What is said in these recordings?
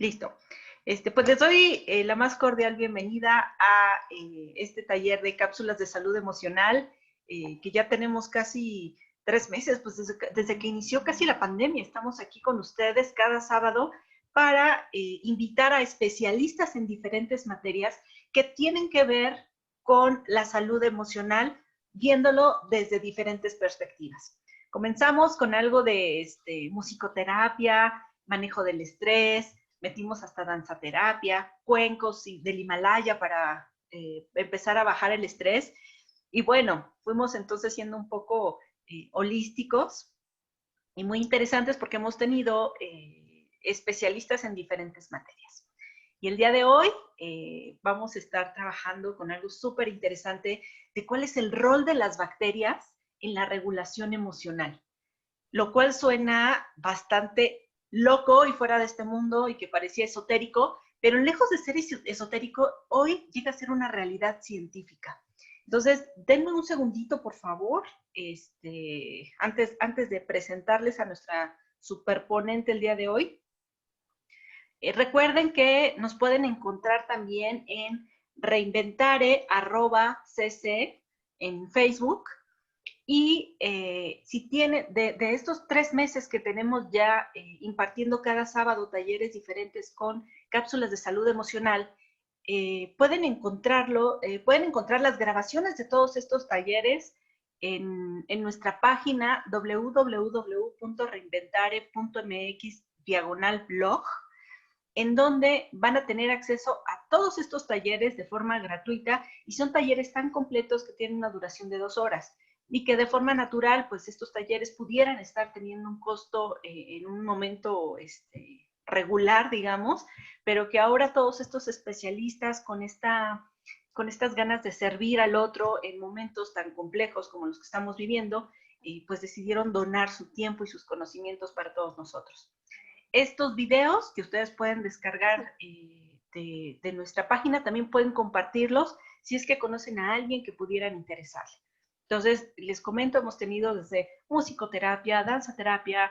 Listo. Pues les doy la más cordial bienvenida a este taller de cápsulas de salud emocional, que ya tenemos casi 3 meses, pues desde que inició casi la pandemia. Estamos aquí con ustedes cada sábado para invitar a especialistas en diferentes materias que tienen que ver con la salud emocional, viéndolo desde diferentes perspectivas. Comenzamos con algo de musicoterapia, manejo del estrés, metimos hasta danzaterapia, cuencos del Himalaya para empezar a bajar el estrés. Y bueno, fuimos entonces siendo un poco holísticos y muy interesantes porque hemos tenido especialistas en diferentes materias. Y el día de hoy vamos a estar trabajando con algo súper interesante de cuál es el rol de las bacterias en la regulación emocional, lo cual suena bastante loco y fuera de este mundo y que parecía esotérico, pero lejos de ser esotérico, hoy llega a ser una realidad científica. Entonces, denme un segundito, por favor, antes de presentarles a nuestra superponente el día de hoy. Recuerden que nos pueden encontrar también en reinventare@cc en Facebook. Y si tiene, de estos 3 meses que tenemos ya impartiendo cada sábado talleres diferentes con cápsulas de salud emocional, pueden encontrar las grabaciones de todos estos talleres en nuestra página www.reinventare.mx/blog, en donde van a tener acceso a todos estos talleres de forma gratuita, y son talleres tan completos que tienen una duración de 2 horas y que de forma natural, pues estos talleres pudieran estar teniendo un costo en un momento regular, digamos, pero que ahora todos estos especialistas con estas ganas de servir al otro en momentos tan complejos como los que estamos viviendo, pues decidieron donar su tiempo y sus conocimientos para todos nosotros. Estos videos que ustedes pueden descargar de nuestra página, también pueden compartirlos si es que conocen a alguien que pudieran interesarle. Entonces, les comento, hemos tenido desde musicoterapia, danzaterapia,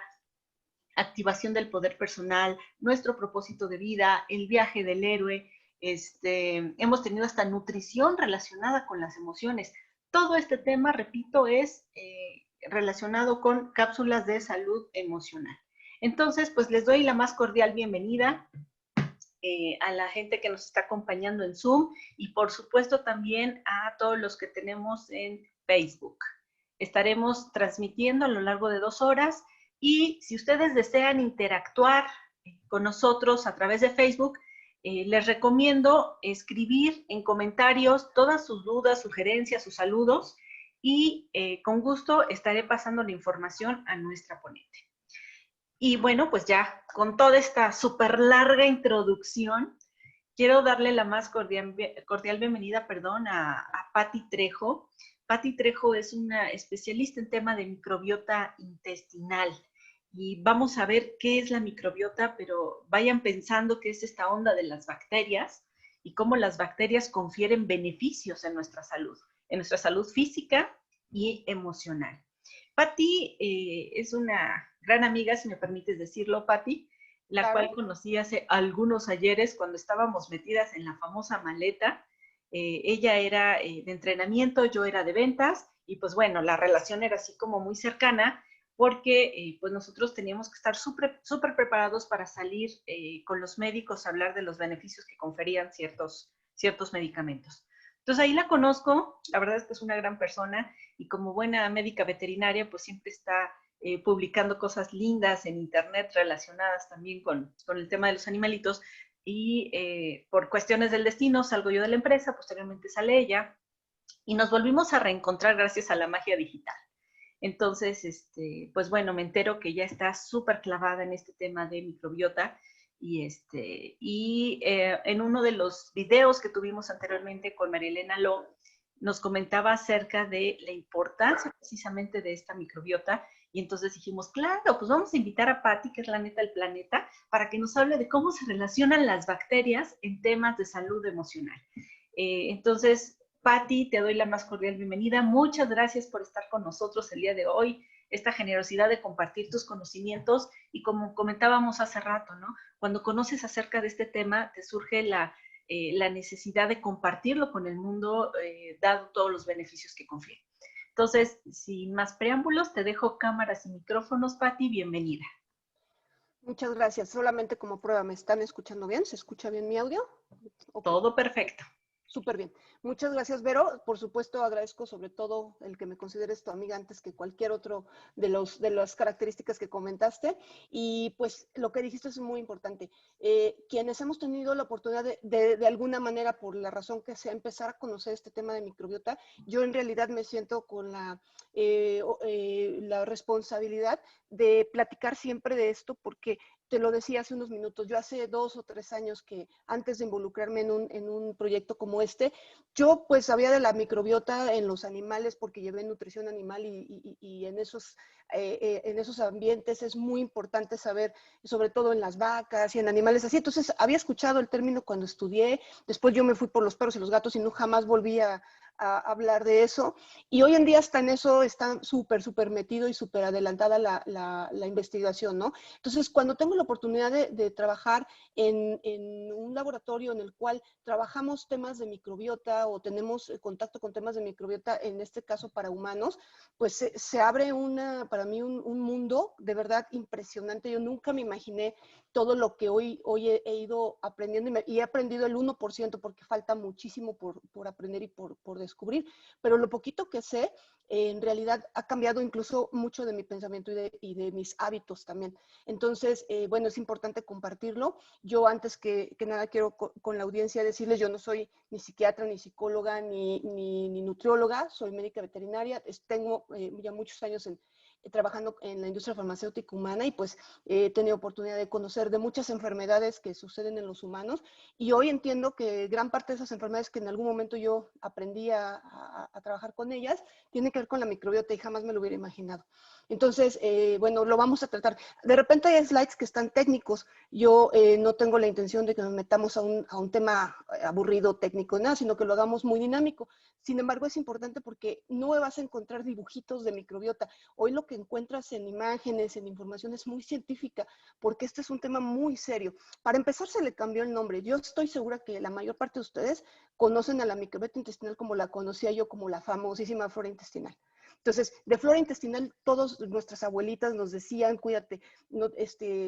activación del poder personal, nuestro propósito de vida, el viaje del héroe, hemos tenido hasta nutrición relacionada con las emociones. Todo este tema, repito, es relacionado con cápsulas de salud emocional. Entonces, pues les doy la más cordial bienvenida a la gente que nos está acompañando en Zoom y por supuesto también a todos los que tenemos en Facebook. Estaremos transmitiendo a lo largo de 2 horas, y si ustedes desean interactuar con nosotros a través de Facebook, les recomiendo escribir en comentarios todas sus dudas, sugerencias, sus saludos, y con gusto estaré pasando la información a nuestra ponente. Y bueno, pues ya con toda esta súper larga introducción, quiero darle la más cordial bienvenida, a Patti Trejo. Patti Trejo es una especialista en tema de microbiota intestinal. Y vamos a ver qué es la microbiota, pero vayan pensando qué es esta onda de las bacterias y cómo las bacterias confieren beneficios en nuestra salud física y emocional. Patti es una gran amiga, si me permites decirlo, Patti, la cual conocí hace algunos ayeres cuando estábamos metidas en la famosa maleta. Ella era de entrenamiento, yo era de ventas, y pues bueno, la relación era así como muy cercana, porque pues nosotros teníamos que estar súper preparados para salir con los médicos a hablar de los beneficios que conferían ciertos medicamentos. Entonces ahí la conozco, la verdad es que es una gran persona, y como buena médica veterinaria, pues siempre está publicando cosas lindas en internet relacionadas también con el tema de los animalitos. Y por cuestiones del destino salgo yo de la empresa, posteriormente sale ella, y nos volvimos a reencontrar gracias a la magia digital. Entonces, pues bueno, me entero que ya está súper clavada en este tema de microbiota, y en uno de los videos que tuvimos anteriormente con Marilena Lo, nos comentaba acerca de la importancia precisamente de esta microbiota, y entonces dijimos, claro, pues vamos a invitar a Patti, que es la neta del planeta, para que nos hable de cómo se relacionan las bacterias en temas de salud emocional. Entonces, Patti, te doy la más cordial bienvenida. Muchas gracias por estar con nosotros el día de hoy. esta generosidad de compartir tus conocimientos y como comentábamos hace rato, ¿no? Cuando conoces acerca de este tema, te surge la necesidad de compartirlo con el mundo, dado todos los beneficios que confiere. Entonces, sin más preámbulos, te dejo cámaras y micrófonos, Patti, bienvenida. Muchas gracias. Solamente como prueba, ¿me están escuchando bien? ¿Se escucha bien mi audio? Okay. Todo perfecto. Súper bien. Muchas gracias, Vero. Por supuesto, agradezco sobre todo el que me consideres tu amiga antes que cualquier otro de las características que comentaste. Y pues lo que dijiste es muy importante. Quienes hemos tenido la oportunidad de alguna manera, por la razón que sea, empezar a conocer este tema de microbiota, yo en realidad me siento con la responsabilidad de platicar siempre de esto porque te lo decía hace unos minutos, yo hace 2 o 3 años que antes de involucrarme en un proyecto como este, yo pues sabía de la microbiota en los animales porque llevé nutrición animal y en esos ambientes es muy importante saber, sobre todo en las vacas y en animales así. Entonces había escuchado el término cuando estudié, después yo me fui por los perros y los gatos y no jamás volví a hablar de eso. Y hoy en día está en eso, está súper metido y súper adelantada la investigación, ¿no? Entonces, cuando tengo la oportunidad de trabajar en un laboratorio en el cual trabajamos temas de microbiota o tenemos contacto con temas de microbiota, en este caso para humanos, pues se abre para mí un mundo de verdad impresionante. Yo nunca me imaginé todo lo que hoy he ido aprendiendo y he aprendido el 1% porque falta muchísimo por aprender y por descubrir, pero lo poquito que sé, en realidad ha cambiado incluso mucho de mi pensamiento y de mis hábitos también. Entonces, bueno, es importante compartirlo. Yo antes que nada quiero con la audiencia decirles, yo no soy ni psiquiatra, ni psicóloga, ni nutrióloga, soy médica veterinaria, tengo ya muchos años trabajando en la industria farmacéutica humana y pues he tenido oportunidad de conocer de muchas enfermedades que suceden en los humanos y hoy entiendo que gran parte de esas enfermedades que en algún momento yo aprendí a trabajar con ellas tiene que ver con la microbiota y jamás me lo hubiera imaginado. Entonces, bueno, lo vamos a tratar. De repente hay slides que están técnicos. Yo no tengo la intención de que nos metamos a un tema aburrido, técnico, nada, sino que lo hagamos muy dinámico. Sin embargo, es importante porque no vas a encontrar dibujitos de microbiota. Hoy lo que encuentras en imágenes, en información, es muy científica, porque este es un tema muy serio. Para empezar, se le cambió el nombre. Yo estoy segura que la mayor parte de ustedes conocen a la microbiota intestinal como la conocía yo, como la famosísima flora intestinal. Entonces, de flora intestinal, todas nuestras abuelitas nos decían, cuídate, no,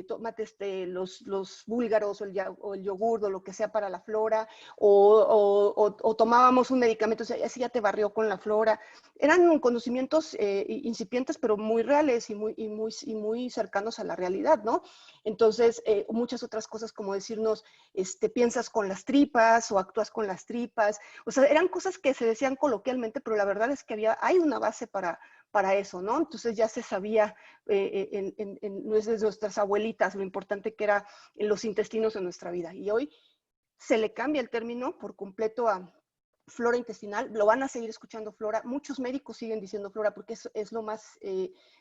tómate los búlgaros o el yogur o lo que sea para la flora, o tomábamos un medicamento, así ya te barrió con la flora. Eran conocimientos incipientes, pero muy reales y muy cercanos a la realidad, ¿no? Entonces, muchas otras cosas como decirnos, piensas con las tripas o actúas con las tripas. O sea, eran cosas que se decían coloquialmente, pero la verdad es que hay una base para eso, ¿no? Entonces ya se sabía desde nuestras abuelitas lo importante que era en los intestinos en nuestra vida. Y hoy se le cambia el término por completo a flora intestinal, lo van a seguir escuchando flora, muchos médicos siguen diciendo flora porque es lo más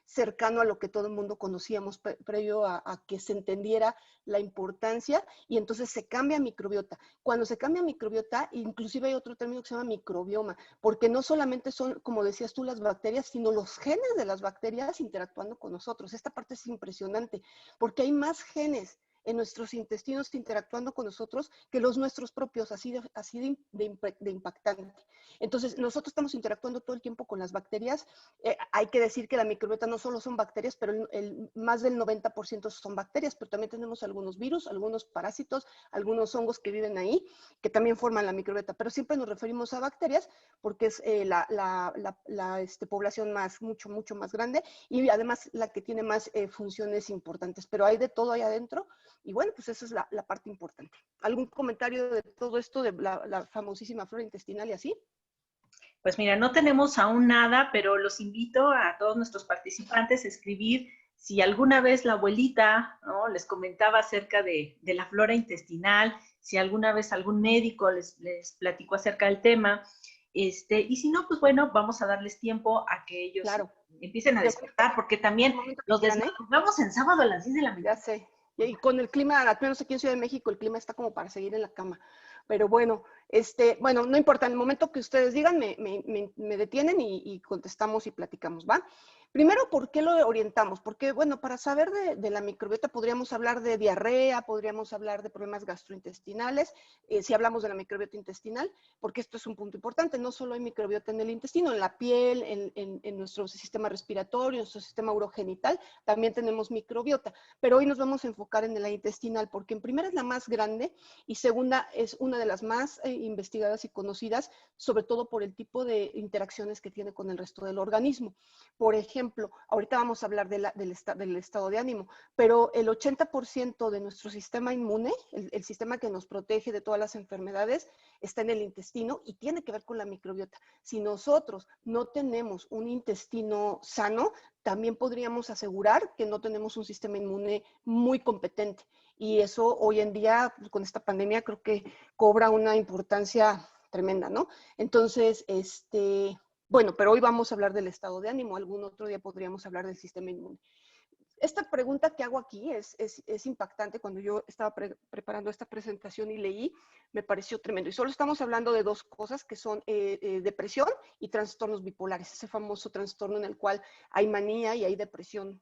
cercano a lo que todo el mundo conocíamos previo a que se entendiera la importancia y entonces se cambia a microbiota. Cuando se cambia a microbiota, inclusive hay otro término que se llama microbioma, porque no solamente son, como decías tú, las bacterias, sino los genes de las bacterias interactuando con nosotros. Esta parte es impresionante porque hay más genes en nuestros intestinos interactuando con nosotros que los nuestros propios, así de impactante. Entonces, nosotros estamos interactuando todo el tiempo con las bacterias. Hay que decir que la microbiota no solo son bacterias, pero más del 90% son bacterias, pero también tenemos algunos virus, algunos parásitos, algunos hongos que viven ahí, que también forman la microbiota, pero siempre nos referimos a bacterias porque es la población mucho más grande y además la que tiene más funciones importantes, pero hay de todo ahí adentro. Y bueno, pues esa es la parte importante. ¿Algún comentario de todo esto, de la famosísima flora intestinal y así? Pues mira, no tenemos aún nada, pero los invito a todos nuestros participantes a escribir si alguna vez la abuelita, ¿no?, les comentaba acerca de la flora intestinal, si alguna vez algún médico les platicó acerca del tema. Y si no, pues bueno, vamos a darles tiempo a que ellos claro, empiecen a despertar, porque también los desmadrugamos en sábado a las 10 de la mañana. Ya sé. Y con el clima, al menos aquí en Ciudad de México, el clima está como para seguir en la cama. Pero bueno, bueno, no importa, en el momento que ustedes digan, me detienen y contestamos y platicamos, ¿va? Primero, ¿por qué lo orientamos? Porque, bueno, para saber de la microbiota podríamos hablar de diarrea, podríamos hablar de problemas gastrointestinales, si hablamos de la microbiota intestinal, porque esto es un punto importante, no solo hay microbiota en el intestino, en la piel, en nuestro sistema respiratorio, en nuestro sistema urogenital, también tenemos microbiota, pero hoy nos vamos a enfocar en la intestinal, porque en primera es la más grande y segunda es una de las más investigadas y conocidas, sobre todo por el tipo de interacciones que tiene con el resto del organismo. Por ejemplo, ahorita vamos a hablar del estado de ánimo, pero el 80% de nuestro sistema inmune, el sistema que nos protege de todas las enfermedades, está en el intestino y tiene que ver con la microbiota. Si nosotros no tenemos un intestino sano, también podríamos asegurar que no tenemos un sistema inmune muy competente. Y eso hoy en día, con esta pandemia, creo que cobra una importancia tremenda, ¿no? Entonces, bueno, pero hoy vamos a hablar del estado de ánimo. Algún otro día podríamos hablar del sistema inmune. Esta pregunta que hago aquí es impactante. Cuando yo estaba preparando esta presentación y leí, me pareció tremendo. Y solo estamos hablando de dos cosas que son depresión y trastornos bipolares, ese famoso trastorno en el cual hay manía y hay depresión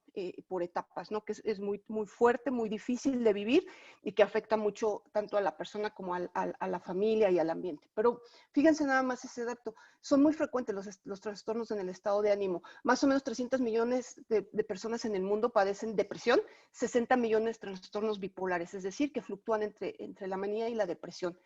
por etapas, ¿no? Que es muy, muy fuerte, muy difícil de vivir y que afecta mucho tanto a la persona como a la familia y al ambiente. Pero fíjense nada más ese dato. Son muy frecuentes los trastornos en el estado de ánimo. Más o menos 300 millones de personas en el mundo padecen depresión, 60 millones de trastornos bipolares, es decir, que fluctúan entre la manía y la depresión.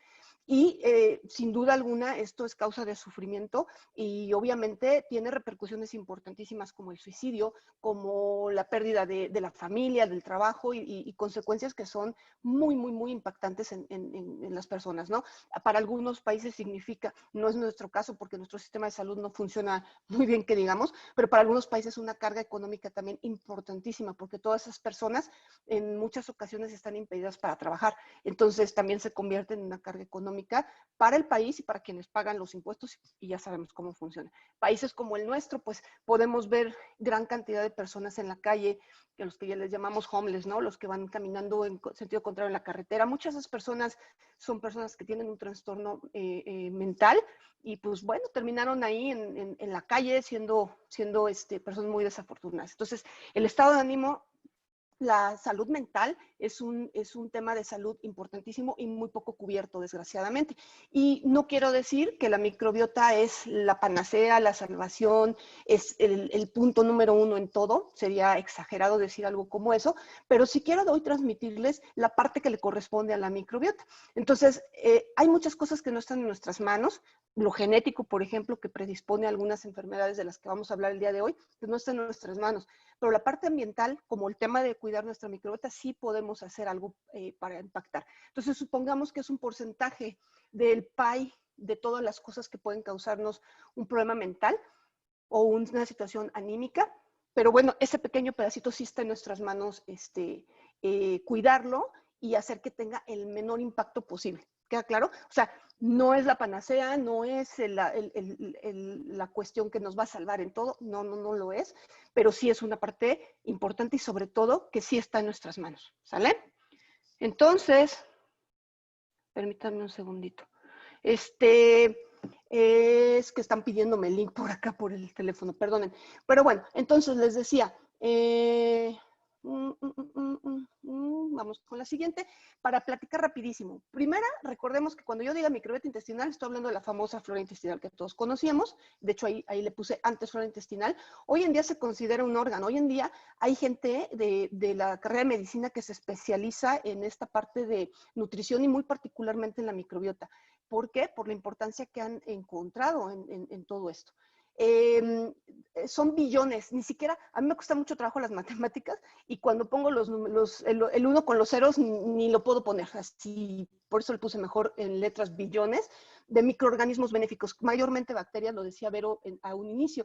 Y sin duda alguna esto es causa de sufrimiento y obviamente tiene repercusiones importantísimas como el suicidio, como la pérdida de la familia, del trabajo y consecuencias que son muy, muy, muy impactantes en las personas, ¿no? Para algunos países significa, no es nuestro caso porque nuestro sistema de salud no funciona muy bien que digamos, pero para algunos países una carga económica también importantísima porque todas esas personas en muchas ocasiones están impedidas para trabajar. Entonces también se convierte en una carga económica para el país y para quienes pagan los impuestos y ya sabemos cómo funciona. Países como el nuestro, pues podemos ver gran cantidad de personas en la calle, que los que ya les llamamos homeless, ¿no? Los que van caminando en sentido contrario en la carretera. Muchas de esas personas son personas que tienen un trastorno mental y pues bueno, terminaron ahí en la calle siendo personas muy desafortunadas. Entonces, el estado de ánimo, la salud mental es un tema de salud importantísimo y muy poco cubierto, desgraciadamente. Y no quiero decir que la microbiota es la panacea, la salvación, es el punto número uno en todo. Sería exagerado decir algo como eso, pero sí quiero hoy transmitirles la parte que le corresponde a la microbiota. Entonces, hay muchas cosas que no están en nuestras manos. Lo genético, por ejemplo, que predispone a algunas enfermedades de las que vamos a hablar el día de hoy, que no está en nuestras manos. Pero la parte ambiental, como el tema de cuidar nuestra microbiota, sí podemos hacer algo para impactar. Entonces, supongamos que es un porcentaje del pie de todas las cosas que pueden causarnos un problema mental o una situación anímica, pero bueno, ese pequeño pedacito sí está en nuestras manos cuidarlo y hacer que tenga el menor impacto posible. ¿Queda claro? O sea, no es la panacea, no es la cuestión que nos va a salvar en todo, no lo es, pero sí es una parte importante y sobre todo que sí está en nuestras manos, ¿sale? Entonces, permítanme un segundito. Es que están pidiéndome el link por acá, por el teléfono, perdonen. Pero bueno, entonces les decía, vamos con la siguiente, para platicar rapidísimo. Primera, recordemos que cuando yo diga microbiota intestinal, estoy hablando de la famosa flora intestinal que todos conocíamos. De hecho, ahí le puse antes flora intestinal. Hoy en día se considera un órgano. Hoy en día hay gente de la carrera de medicina que se especializa en esta parte de nutrición y muy particularmente en la microbiota. ¿Por qué? Por la importancia que han encontrado en todo esto. Son billones, ni siquiera, a mí me cuesta mucho trabajo las matemáticas y cuando pongo el uno con los ceros ni lo puedo poner, así, por eso le puse mejor en letras billones de microorganismos benéficos, mayormente bacterias, lo decía Vero a un inicio.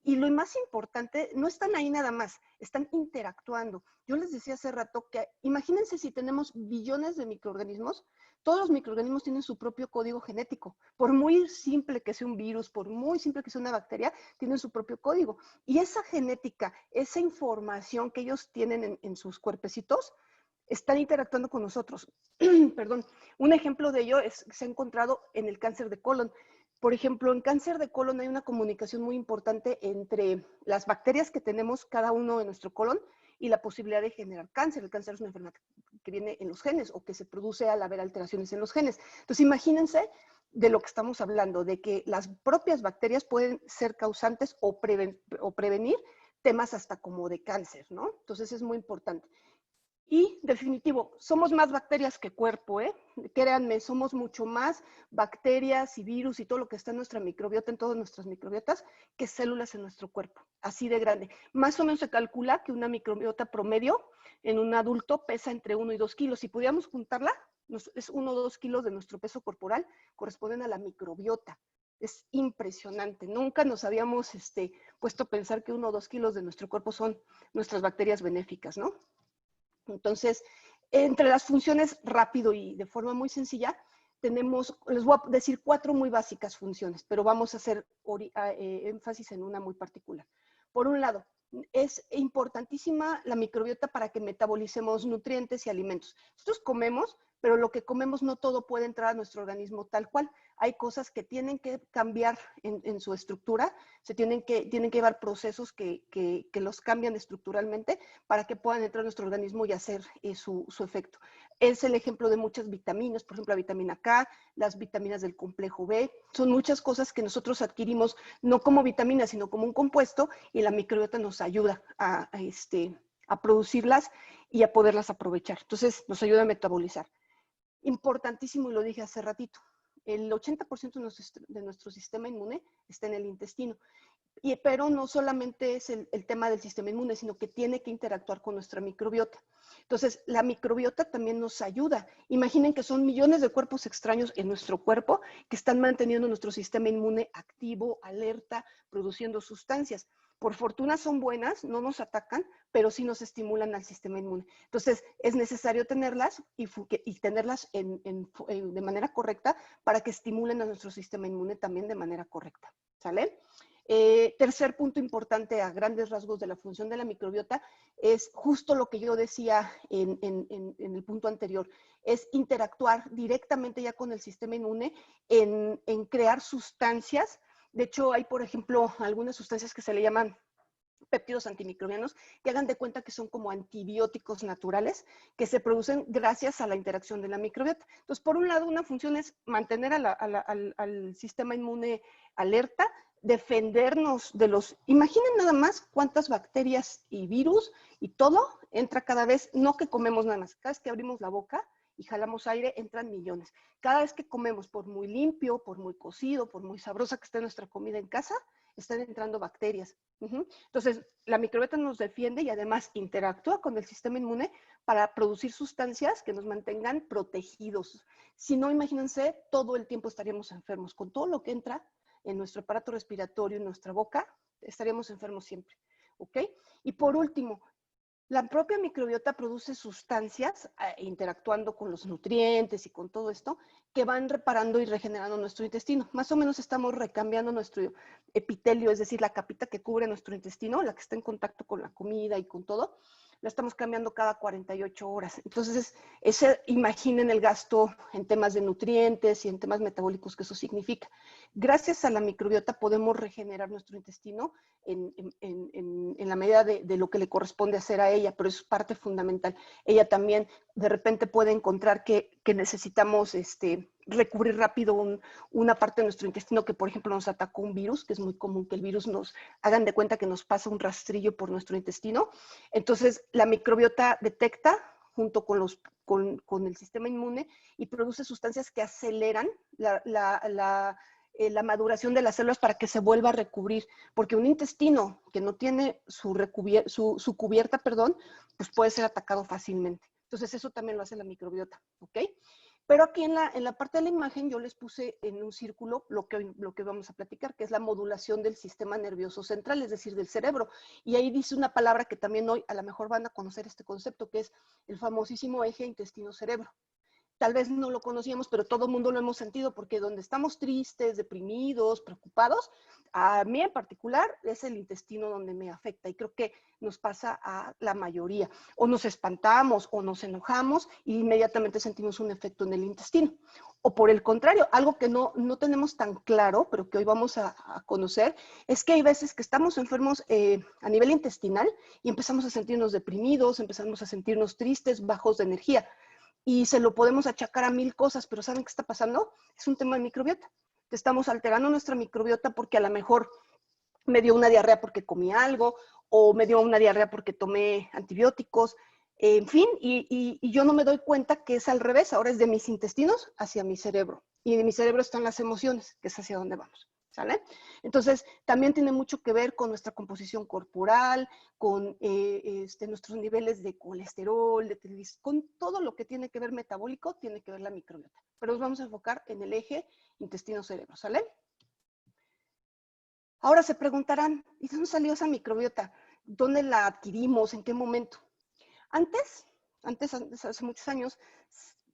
Y lo más importante, no están ahí nada más, están interactuando. Yo les decía hace rato que imagínense si tenemos billones de microorganismos, todos los microorganismos tienen su propio código genético. Por muy simple que sea un virus, por muy simple que sea una bacteria, tienen su propio código. Y esa genética, esa información que ellos tienen en sus cuerpecitos, están interactuando con nosotros. Perdón. Un ejemplo de ello se ha encontrado en el cáncer de colon. Por ejemplo, en cáncer de colon hay una comunicación muy importante entre las bacterias que tenemos cada uno en nuestro colon y la posibilidad de generar cáncer. El cáncer es una enfermedad que viene en los genes o que se produce al haber alteraciones en los genes. Entonces, imagínense de lo que estamos hablando, de que las propias bacterias pueden ser causantes o prevenir temas hasta como de cáncer, ¿no? Entonces, es muy importante. Y definitivo, somos más bacterias que cuerpo, ¿eh? Créanme, somos mucho más bacterias y virus y todo lo que está en nuestra microbiota, en todas nuestras microbiotas, que células en nuestro cuerpo, así de grande. Más o menos se calcula que una microbiota promedio en un adulto pesa entre 1 y 2 kilos. Si pudiéramos juntarla, es 1 o 2 kilos de nuestro peso corporal, corresponden a la microbiota. Es impresionante. Nunca nos habíamos puesto a pensar que 1 o 2 kilos de nuestro cuerpo son nuestras bacterias benéficas, ¿no? Entonces, entre las funciones rápido y de forma muy sencilla, tenemos, les voy a decir 4 muy básicas funciones, pero vamos a hacer énfasis en una muy particular. Por un lado, es importantísima la microbiota para que metabolicemos nutrientes y alimentos. Nosotros comemos, pero lo que comemos no todo puede entrar a nuestro organismo tal cual. Hay cosas que tienen que cambiar en su estructura, tienen que llevar procesos que los cambian estructuralmente para que puedan entrar a nuestro organismo y hacer su efecto. Es el ejemplo de muchas vitaminas, por ejemplo, la vitamina K, las vitaminas del complejo B. Son muchas cosas que nosotros adquirimos no como vitaminas, sino como un compuesto, y la microbiota nos ayuda a producirlas y a poderlas aprovechar. Entonces, nos ayuda a metabolizar. Importantísimo, y lo dije hace ratito, el 80% de nuestro sistema inmune está en el intestino. Pero no solamente es el tema del sistema inmune, sino que tiene que interactuar con nuestra microbiota. Entonces, la microbiota también nos ayuda. Imaginen que son millones de cuerpos extraños en nuestro cuerpo que están manteniendo nuestro sistema inmune activo, alerta, produciendo sustancias. Por fortuna son buenas, no nos atacan, pero sí nos estimulan al sistema inmune. Entonces, es necesario tenerlas y tenerlas de manera correcta para que estimulen a nuestro sistema inmune también de manera correcta. ¿Sale? Tercer punto importante a grandes rasgos de la función de la microbiota es justo lo que yo decía en el punto anterior, es interactuar directamente ya con el sistema inmune en crear sustancias. De hecho, hay, por ejemplo, algunas sustancias que se le llaman péptidos antimicrobianos, que hagan de cuenta que son como antibióticos naturales que se producen gracias a la interacción de la microbiota. Entonces, por un lado, una función es mantener al sistema inmune alerta, defendernos de los... Imaginen nada más cuántas bacterias y virus y todo entra cada vez, no que comemos nada más, cada vez que abrimos la boca y jalamos aire, entran millones. Cada vez que comemos, por muy limpio, por muy cocido, por muy sabrosa que esté nuestra comida en casa, están entrando bacterias. Entonces, la microbiota nos defiende y además interactúa con el sistema inmune para producir sustancias que nos mantengan protegidos. Si no, imagínense, todo el tiempo estaríamos enfermos. Con todo lo que entra en nuestro aparato respiratorio, en nuestra boca, estaríamos enfermos siempre. ¿Ok? Y por último, la propia microbiota produce sustancias interactuando con los nutrientes y con todo esto que van reparando y regenerando nuestro intestino. Más o menos estamos recambiando nuestro epitelio, es decir, la capita que cubre nuestro intestino, la que está en contacto con la comida y con todo, la estamos cambiando cada 48 horas. Entonces, imaginen el gasto en temas de nutrientes y en temas metabólicos que eso significa. Gracias a la microbiota podemos regenerar nuestro intestino en la medida de lo que le corresponde hacer a ella, pero es parte fundamental. Ella también de repente puede encontrar que necesitamos recubrir rápido una parte de nuestro intestino que, por ejemplo, nos atacó un virus, que es muy común que el virus hagan de cuenta que nos pasa un rastrillo por nuestro intestino. Entonces, la microbiota detecta junto con el sistema inmune y produce sustancias que aceleran la maduración de las células para que se vuelva a recubrir, porque un intestino que no tiene su cubierta, pues puede ser atacado fácilmente. Entonces eso también lo hace la microbiota, ¿ok? Pero aquí en la parte de la imagen yo les puse en un círculo lo que vamos a platicar, que es la modulación del sistema nervioso central, es decir, del cerebro. Y ahí dice una palabra que también hoy a lo mejor van a conocer este concepto, que es el famosísimo eje intestino-cerebro. tal vez no lo conocíamos, pero todo el mundo lo hemos sentido, porque donde estamos tristes, deprimidos, preocupados, a mí en particular es el intestino donde me afecta, y creo que nos pasa a la mayoría. O nos espantamos o nos enojamos y inmediatamente sentimos un efecto en el intestino. O por el contrario, algo que no tenemos tan claro, pero que hoy vamos a conocer, es que hay veces que estamos enfermos a nivel intestinal y empezamos a sentirnos deprimidos, empezamos a sentirnos tristes, bajos de energía. Y se lo podemos achacar a 1000 cosas, pero ¿saben qué está pasando? Es un tema de microbiota. Estamos alterando nuestra microbiota porque a lo mejor me dio una diarrea porque comí algo, o me dio una diarrea porque tomé antibióticos, en fin, y yo no me doy cuenta que es al revés. Ahora es de mis intestinos hacia mi cerebro, y de mi cerebro están las emociones, que es hacia donde vamos. ¿Sale? Entonces, también tiene mucho que ver con nuestra composición corporal, con nuestros niveles de colesterol, de triglicéridos, con todo lo que tiene que ver metabólico, tiene que ver la microbiota. Pero nos vamos a enfocar en el eje intestino-cerebro, ¿sale? Ahora se preguntarán, ¿y dónde salió esa microbiota? ¿Dónde la adquirimos? ¿En qué momento? Antes, hace muchos años,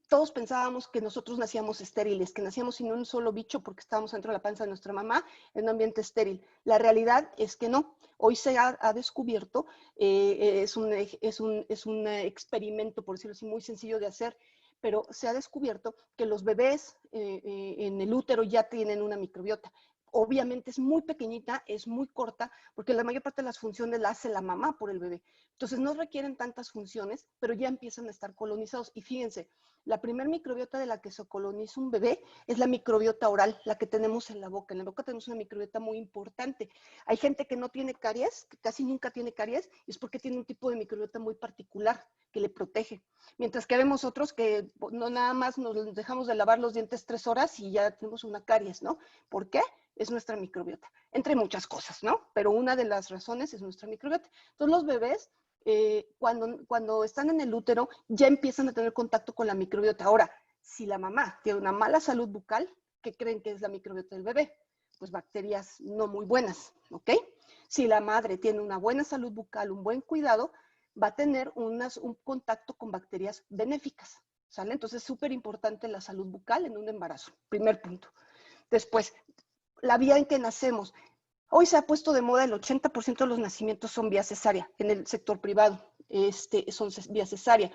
todos pensábamos que nosotros nacíamos estériles, que nacíamos sin un solo bicho porque estábamos dentro de la panza de nuestra mamá en un ambiente estéril. La realidad es que no. Hoy se ha descubierto, es un experimento, por decirlo así, muy sencillo de hacer, pero se ha descubierto que los bebés en el útero ya tienen una microbiota. Obviamente es muy pequeñita, es muy corta, porque la mayor parte de las funciones la hace la mamá por el bebé. Entonces no requieren tantas funciones, pero ya empiezan a estar colonizados. Y fíjense, la primer microbiota de la que se coloniza un bebé es la microbiota oral, la que tenemos en la boca. En la boca tenemos una microbiota muy importante. Hay gente que no tiene caries, que casi nunca tiene caries, y es porque tiene un tipo de microbiota muy particular que le protege. Mientras que vemos otros que no nada más nos dejamos de lavar los dientes 3 horas y ya tenemos una caries, ¿no? ¿Por qué? Es nuestra microbiota, entre muchas cosas, ¿no? Pero una de las razones es nuestra microbiota. Entonces los bebés, cuando están en el útero, ya empiezan a tener contacto con la microbiota. Ahora, si la mamá tiene una mala salud bucal, ¿qué creen que es la microbiota del bebé? Pues bacterias no muy buenas, ¿ok? Si la madre tiene una buena salud bucal, un buen cuidado, va a tener un contacto con bacterias benéficas, ¿sale? Entonces es súper importante la salud bucal en un embarazo, primer punto. Después, la vía en que nacemos. Hoy se ha puesto de moda el 80% de los nacimientos son vía cesárea en el sector privado. Son vía cesárea.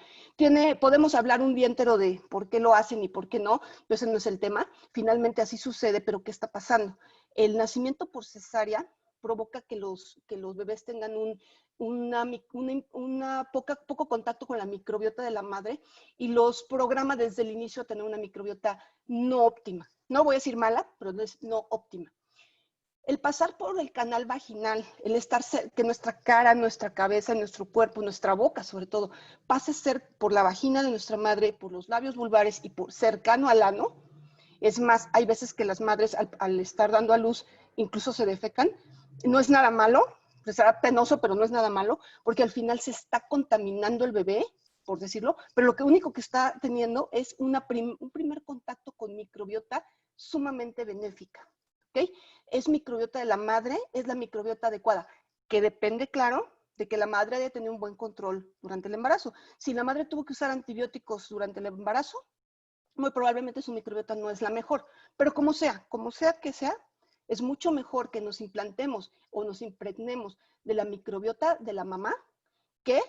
Podemos hablar un día entero de por qué lo hacen y por qué no, pero ese no es el tema. Finalmente así sucede, pero ¿qué está pasando? El nacimiento por cesárea provoca que los bebés tengan poco contacto con la microbiota de la madre, y los programa desde el inicio a tener una microbiota no óptima. No voy a decir mala, pero no óptima. El pasar por el canal vaginal, el estar que nuestra cara, nuestra cabeza, nuestro cuerpo, nuestra boca sobre todo, pase a ser por la vagina de nuestra madre, por los labios vulvares y por cercano al ano. Es más, hay veces que las madres al estar dando a luz incluso se defecan. No es nada malo, será penoso, pero no es nada malo, porque al final se está contaminando el bebé, por decirlo, pero lo único que está teniendo es un primer contacto con microbiota sumamente benéfica. ¿Okay? Es microbiota de la madre, es la microbiota adecuada, que depende, claro, de que la madre haya tenido un buen control durante el embarazo. Si la madre tuvo que usar antibióticos durante el embarazo, muy probablemente su microbiota no es la mejor. Pero como sea que sea, es mucho mejor que nos implantemos o nos impregnemos de la microbiota de la mamá que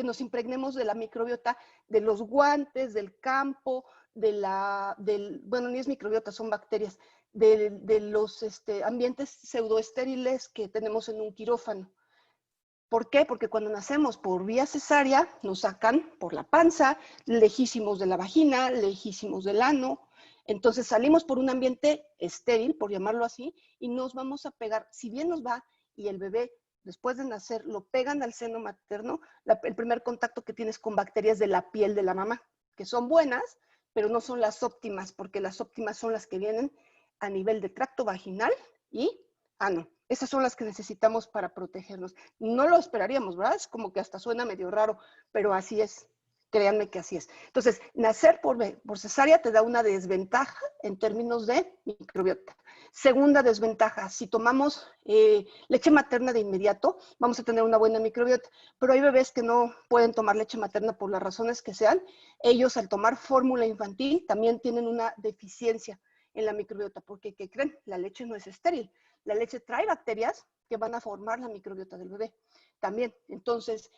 nos impregnemos de la microbiota de los guantes, del campo, bueno, ni es microbiota, son bacterias, de los ambientes pseudoestériles que tenemos en un quirófano. ¿Por qué? Porque cuando nacemos por vía cesárea, nos sacan por la panza, lejísimos de la vagina, lejísimos del ano. Entonces salimos por un ambiente estéril, por llamarlo así, y nos vamos a pegar, si bien nos va y el bebé después de nacer lo pegan al seno materno, el primer contacto que tienes con bacterias de la piel de la mamá, que son buenas, pero no son las óptimas, porque las óptimas son las que vienen a nivel de tracto vaginal y ano. Esas son las que necesitamos para protegernos. No lo esperaríamos, ¿verdad? Es como que hasta suena medio raro, pero así es. Créanme que así es. Entonces, nacer por cesárea te da una desventaja en términos de microbiota. Segunda desventaja, si tomamos leche materna de inmediato, vamos a tener una buena microbiota, pero hay bebés que no pueden tomar leche materna por las razones que sean. Ellos, al tomar fórmula infantil, también tienen una deficiencia en la microbiota, porque, ¿qué creen? La leche no es estéril. La leche trae bacterias que van a formar la microbiota del bebé también. Entonces,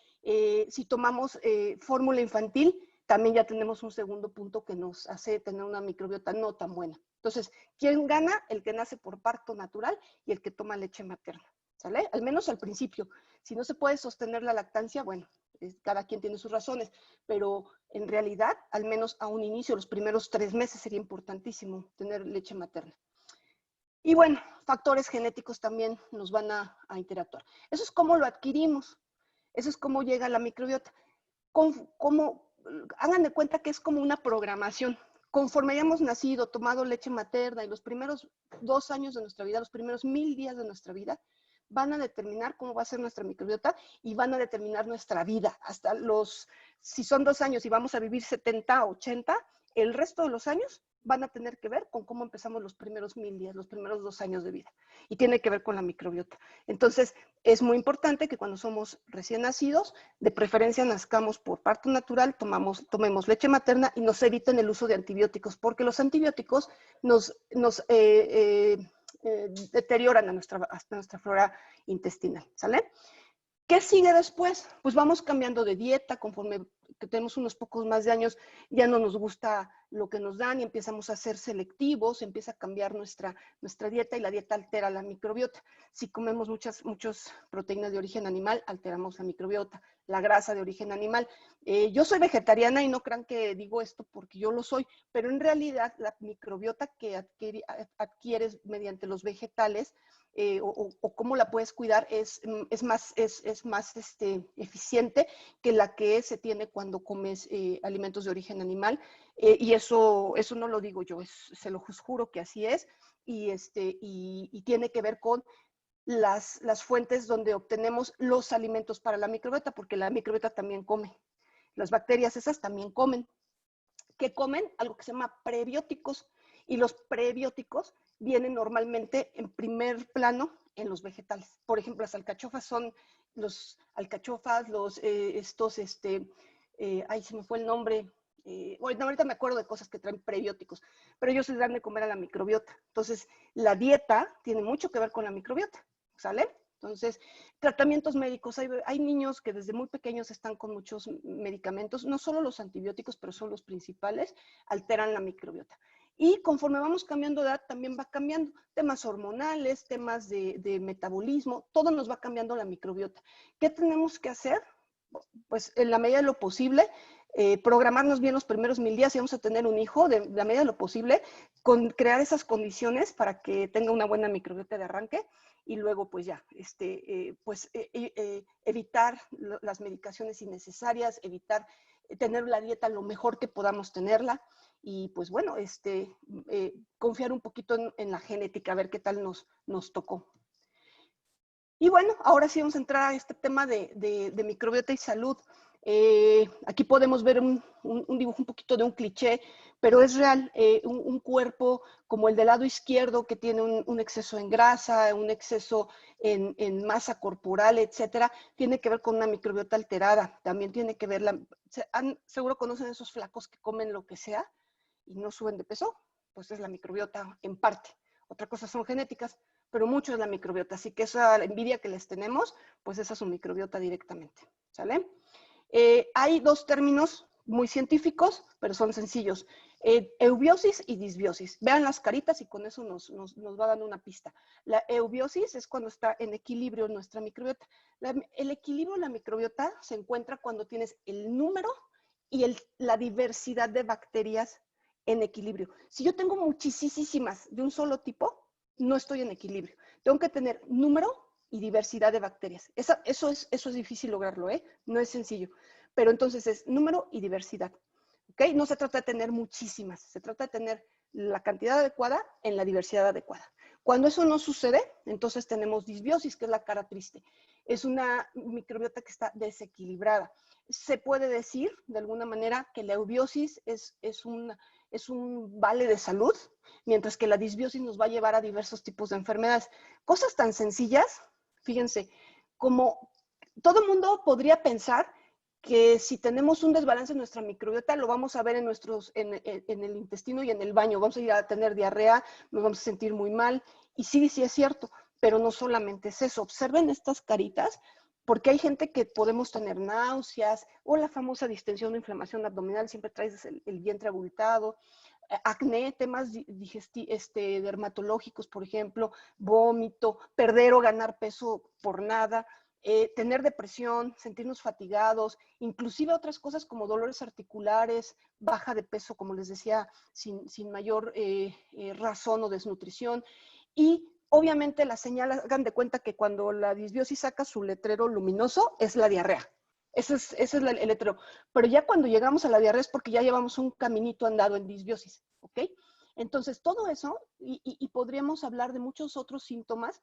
si tomamos fórmula infantil, también ya tenemos un segundo punto que nos hace tener una microbiota no tan buena. Entonces, ¿quién gana? El que nace por parto natural y el que toma leche materna, ¿sale? Al menos al principio. Si no se puede sostener la lactancia, bueno, cada quien tiene sus razones, pero en realidad, al menos a un inicio, los primeros 3 meses sería importantísimo tener leche materna. Y bueno, factores genéticos también nos van a interactuar. Eso es cómo lo adquirimos. Eso es cómo llega la microbiota. Hagan de cuenta que es como una programación. Conforme hayamos nacido, tomado leche materna y los primeros 2 años de nuestra vida, los primeros 1000 días de nuestra vida, van a determinar cómo va a ser nuestra microbiota y van a determinar nuestra vida. Hasta si son 2 años y vamos a vivir 70, 80, el resto de los años van a tener que ver con cómo empezamos los primeros 1000 días, los primeros 2 años de vida. Y tiene que ver con la microbiota. Entonces, es muy importante que cuando somos recién nacidos, de preferencia nazcamos por parto natural, tomemos leche materna y nos eviten el uso de antibióticos, porque los antibióticos nos deterioran hasta nuestra flora intestinal, ¿sale? ¿Qué sigue después? Pues vamos cambiando de dieta conforme que tenemos unos pocos más de años, ya no nos gusta lo que nos dan y empezamos a ser selectivos, empieza a cambiar nuestra dieta y la dieta altera la microbiota. Si comemos muchas proteínas de origen animal, alteramos la microbiota, la grasa de origen animal. Yo soy vegetariana y no crean que digo esto porque yo lo soy, pero en realidad la microbiota que adquieres mediante los vegetales o cómo la puedes cuidar es más eficiente que la que se tiene cuando comes alimentos de origen animal. Y eso no lo digo yo, se lo juro que así es. Y tiene que ver con las fuentes donde obtenemos los alimentos para la microbiota, porque la microbiota también come. Las bacterias esas también comen. ¿Qué comen? Algo que se llama prebióticos. Y los prebióticos vienen normalmente en primer plano en los vegetales. Por ejemplo, las alcachofas son los alcachofas, ay, se me fue el nombre. Bueno, ahorita me acuerdo de cosas que traen prebióticos, pero ellos les dan de comer a la microbiota. Entonces, la dieta tiene mucho que ver con la microbiota, ¿sale? Entonces, tratamientos médicos. Hay niños que desde muy pequeños están con muchos medicamentos, no solo los antibióticos, pero son los principales, alteran la microbiota. Y conforme vamos cambiando de edad, también va cambiando temas hormonales, temas de metabolismo, todo nos va cambiando la microbiota. ¿Qué tenemos que hacer? Pues en la medida de lo posible, programarnos bien los primeros 1000 días, si vamos a tener un hijo, de la medida de lo posible, crear esas condiciones para que tenga una buena microbiota de arranque y luego pues ya, evitar las medicaciones innecesarias, evitar tener la dieta lo mejor que podamos tenerla y pues bueno, confiar un poquito en la genética, a ver qué tal nos tocó. Y bueno, ahora sí vamos a entrar a este tema de microbiota y salud. Aquí podemos ver un dibujo un poquito de un cliché, pero es real, un cuerpo como el del lado izquierdo que tiene un exceso en grasa, un exceso en masa corporal, etcétera, tiene que ver con una microbiota alterada. También tiene que ver, seguro conocen esos flacos que comen lo que sea y no suben de peso, pues es la microbiota en parte. Otra cosa son genéticas, pero mucho es la microbiota. Así que esa envidia que les tenemos, pues esa es su microbiota directamente, ¿sale? Hay 2 términos muy científicos, pero son sencillos. Eubiosis y disbiosis. Vean las caritas y con eso nos va dando una pista. La eubiosis es cuando está en equilibrio nuestra microbiota. El equilibrio de la microbiota se encuentra cuando tienes el número y la diversidad de bacterias en equilibrio. Si yo tengo muchísimas de un solo tipo, no estoy en equilibrio. Tengo que tener número y diversidad de bacterias. Eso es difícil lograrlo, ¿eh? No es sencillo. Pero entonces es número y diversidad. ¿Ok? No se trata de tener muchísimas, se trata de tener la cantidad adecuada en la diversidad adecuada. Cuando eso no sucede, entonces tenemos disbiosis, que es la cara triste. es una microbiota que está desequilibrada. Se puede decir, de alguna manera, que la eubiosis es un vale de salud, mientras que la disbiosis nos va a llevar a diversos tipos de enfermedades. Cosas tan sencillas, fíjense, como todo el mundo podría pensar que si tenemos un desbalance en nuestra microbiota, lo vamos a ver en el intestino y en el baño. Vamos a ir a tener diarrea, nos vamos a sentir muy mal. Y sí, sí es cierto, pero no solamente es eso. Observen estas caritas, porque hay gente que podemos tener náuseas o la famosa distensión o inflamación abdominal, siempre traes el vientre abultado, acné, temas dermatológicos, por ejemplo, vómito, perder o ganar peso por nada, tener depresión, sentirnos fatigados, inclusive otras cosas como dolores articulares, baja de peso, como les decía, sin mayor razón o desnutrición. Y obviamente la señal, hagan de cuenta que cuando la disbiosis saca su letrero luminoso, es la diarrea. Ese es el letrero. Pero ya cuando llegamos a la diarrea es porque ya llevamos un caminito andado en disbiosis, ¿ok? Entonces, todo eso, y podríamos hablar de muchos otros síntomas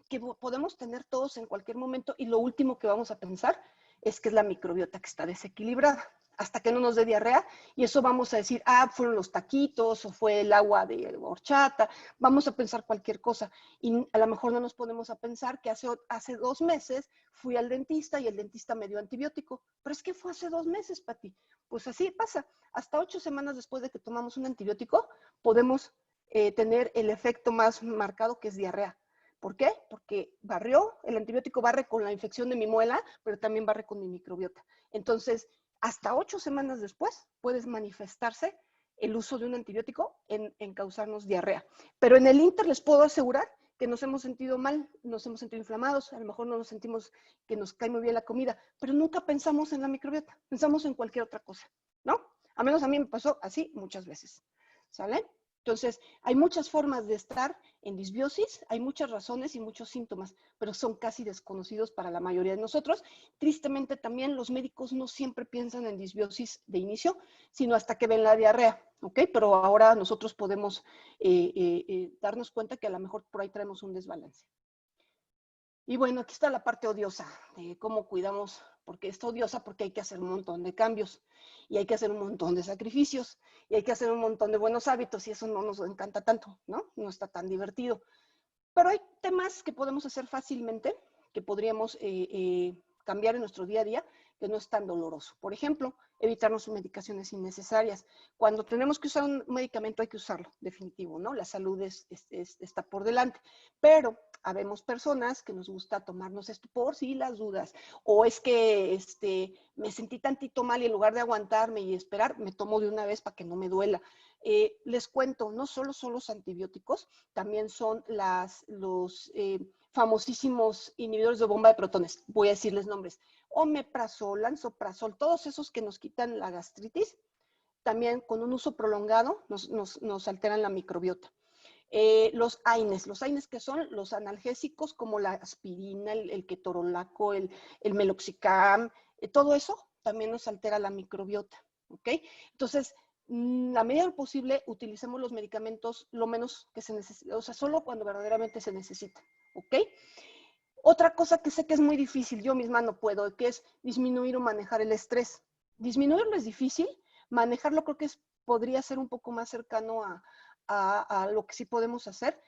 que podemos tener todos en cualquier momento, y lo último que vamos a pensar es que es la microbiota que está desequilibrada, hasta que no nos dé diarrea, y eso vamos a decir, fueron los taquitos, o fue el agua de horchata, vamos a pensar cualquier cosa, y a lo mejor no nos ponemos a pensar que hace 2 meses fui al dentista y el dentista me dio antibiótico, pero es que fue hace 2 meses, Pati. Pues así pasa, hasta 8 semanas después de que tomamos un antibiótico, podemos tener el efecto más marcado, que es diarrea. ¿Por qué? Porque el antibiótico barre con la infección de mi muela, pero también barre con mi microbiota. Entonces, hasta 8 semanas después puedes manifestarse el uso de un antibiótico en causarnos diarrea. Pero en el inter les puedo asegurar que nos hemos sentido mal, nos hemos sentido inflamados, a lo mejor no nos sentimos que nos cae muy bien la comida, pero nunca pensamos en la microbiota, pensamos en cualquier otra cosa, ¿no? A menos a mí me pasó así muchas veces, ¿sale? Entonces, hay muchas formas de estar en disbiosis, hay muchas razones y muchos síntomas, pero son casi desconocidos para la mayoría de nosotros. Tristemente también los médicos no siempre piensan en disbiosis de inicio, sino hasta que ven la diarrea, ¿ok? Pero ahora nosotros podemos darnos cuenta que a lo mejor por ahí traemos un desbalance. Y bueno, aquí está la parte odiosa de cómo cuidamos, porque está odiosa porque hay que hacer un montón de cambios y hay que hacer un montón de sacrificios y hay que hacer un montón de buenos hábitos y eso no nos encanta tanto, ¿no? No está tan divertido. Pero hay temas que podemos hacer fácilmente, que podríamos cambiar en nuestro día a día, que no es tan doloroso. Por ejemplo, evitarnos medicaciones innecesarias. Cuando tenemos que usar un medicamento hay que usarlo, definitivo, ¿no? La salud está por delante. Pero habemos personas que nos gusta tomarnos esto por si las dudas. O es que me sentí tantito mal y en lugar de aguantarme y esperar, me tomo de una vez para que no me duela. Les cuento, no solo son los antibióticos, también son los famosísimos inhibidores de bomba de protones. Voy a decirles nombres. Omeprazol, lansoprazol, todos esos que nos quitan la gastritis, también con un uso prolongado nos alteran la microbiota. Los AINES que son los analgésicos como la aspirina, el ketorolaco, el meloxicam, todo eso también nos altera la microbiota, ¿ok? Entonces, a medida de lo posible, utilicemos los medicamentos lo menos que se necesita, o sea, solo cuando verdaderamente se necesita, ¿ok? Otra cosa que sé que es muy difícil, yo misma no puedo, que es disminuir o manejar el estrés. Disminuirlo es difícil, manejarlo creo que podría ser un poco más cercano a lo que sí podemos hacer.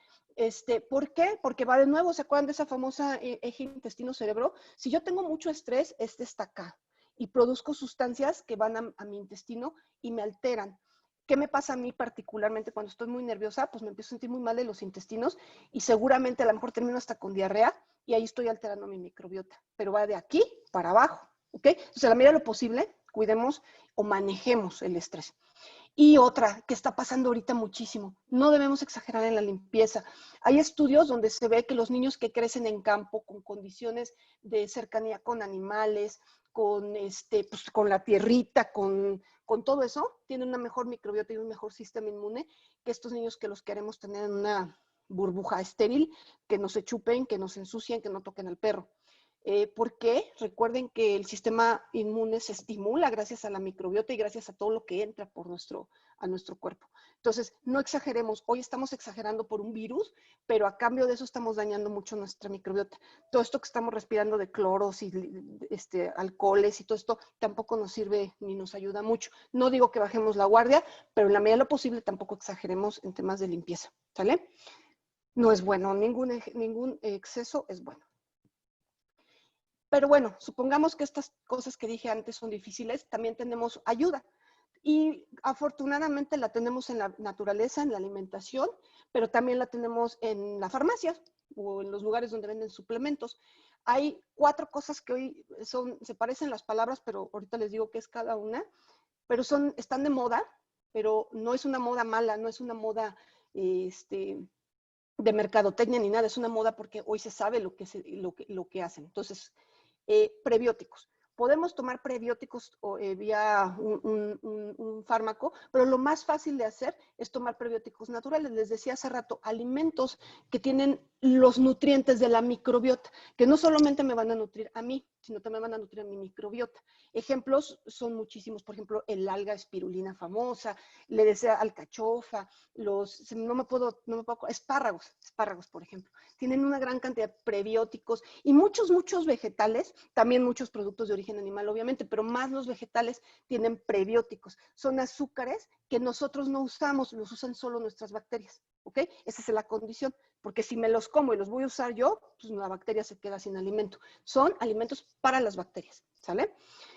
¿Por qué? Porque va de nuevo, ¿se acuerdan de esa famosa eje intestino-cerebro? Si yo tengo mucho estrés, está acá y produzco sustancias que van a mi intestino y me alteran. ¿Qué me pasa a mí particularmente cuando estoy muy nerviosa? Pues me empiezo a sentir muy mal de los intestinos y seguramente a lo mejor termino hasta con diarrea y ahí estoy alterando mi microbiota. Pero va de aquí para abajo, ¿ok? Entonces, a la medida de lo posible, cuidemos o manejemos el estrés. Y otra que está pasando ahorita muchísimo, no debemos exagerar en la limpieza. Hay estudios donde se ve que los niños que crecen en campo con condiciones de cercanía con animales, pues, con la tierrita, con todo eso, tienen una mejor microbiota y un mejor sistema inmune que estos niños que los queremos tener en una burbuja estéril, que no se chupen, que no se ensucien, que no toquen al perro. ¿Por qué? Recuerden que el sistema inmune se estimula gracias a la microbiota y gracias a todo lo que entra a nuestro cuerpo. Entonces, no exageremos. Hoy estamos exagerando por un virus, pero a cambio de eso estamos dañando mucho nuestra microbiota. Todo esto que estamos respirando de cloros y alcoholes y todo esto tampoco nos sirve ni nos ayuda mucho. No digo que bajemos la guardia, pero en la medida de lo posible tampoco exageremos en temas de limpieza, ¿sale? No es bueno, ningún exceso es bueno. Pero bueno, supongamos que estas cosas que dije antes son difíciles, también tenemos ayuda. Y afortunadamente la tenemos en la naturaleza, en la alimentación, pero también la tenemos en la farmacia o en los lugares donde venden suplementos. Hay 4 cosas que hoy se parecen las palabras, pero ahorita les digo qué es cada una, pero están de moda, pero no es una moda mala, no es una moda de mercadotecnia ni nada, es una moda porque hoy se sabe lo que hacen. Entonces, prebióticos. Podemos tomar prebióticos vía un fármaco, pero lo más fácil de hacer es tomar prebióticos naturales. Les decía hace rato, alimentos que tienen los nutrientes de la microbiota, que no solamente me van a nutrir a mí, sino también van a nutrir a mi microbiota. Ejemplos son muchísimos, por ejemplo, el alga espirulina famosa, le decía alcachofa, espárragos, por ejemplo. Tienen una gran cantidad de prebióticos y muchos vegetales, también muchos productos de origen animal, obviamente, pero más los vegetales tienen prebióticos. Son azúcares que nosotros no usamos, los usan solo nuestras bacterias, ¿ok? Esa es la condición, porque si me los como y los voy a usar yo, pues la bacteria se queda sin alimento. Son alimentos para las bacterias, ¿sale?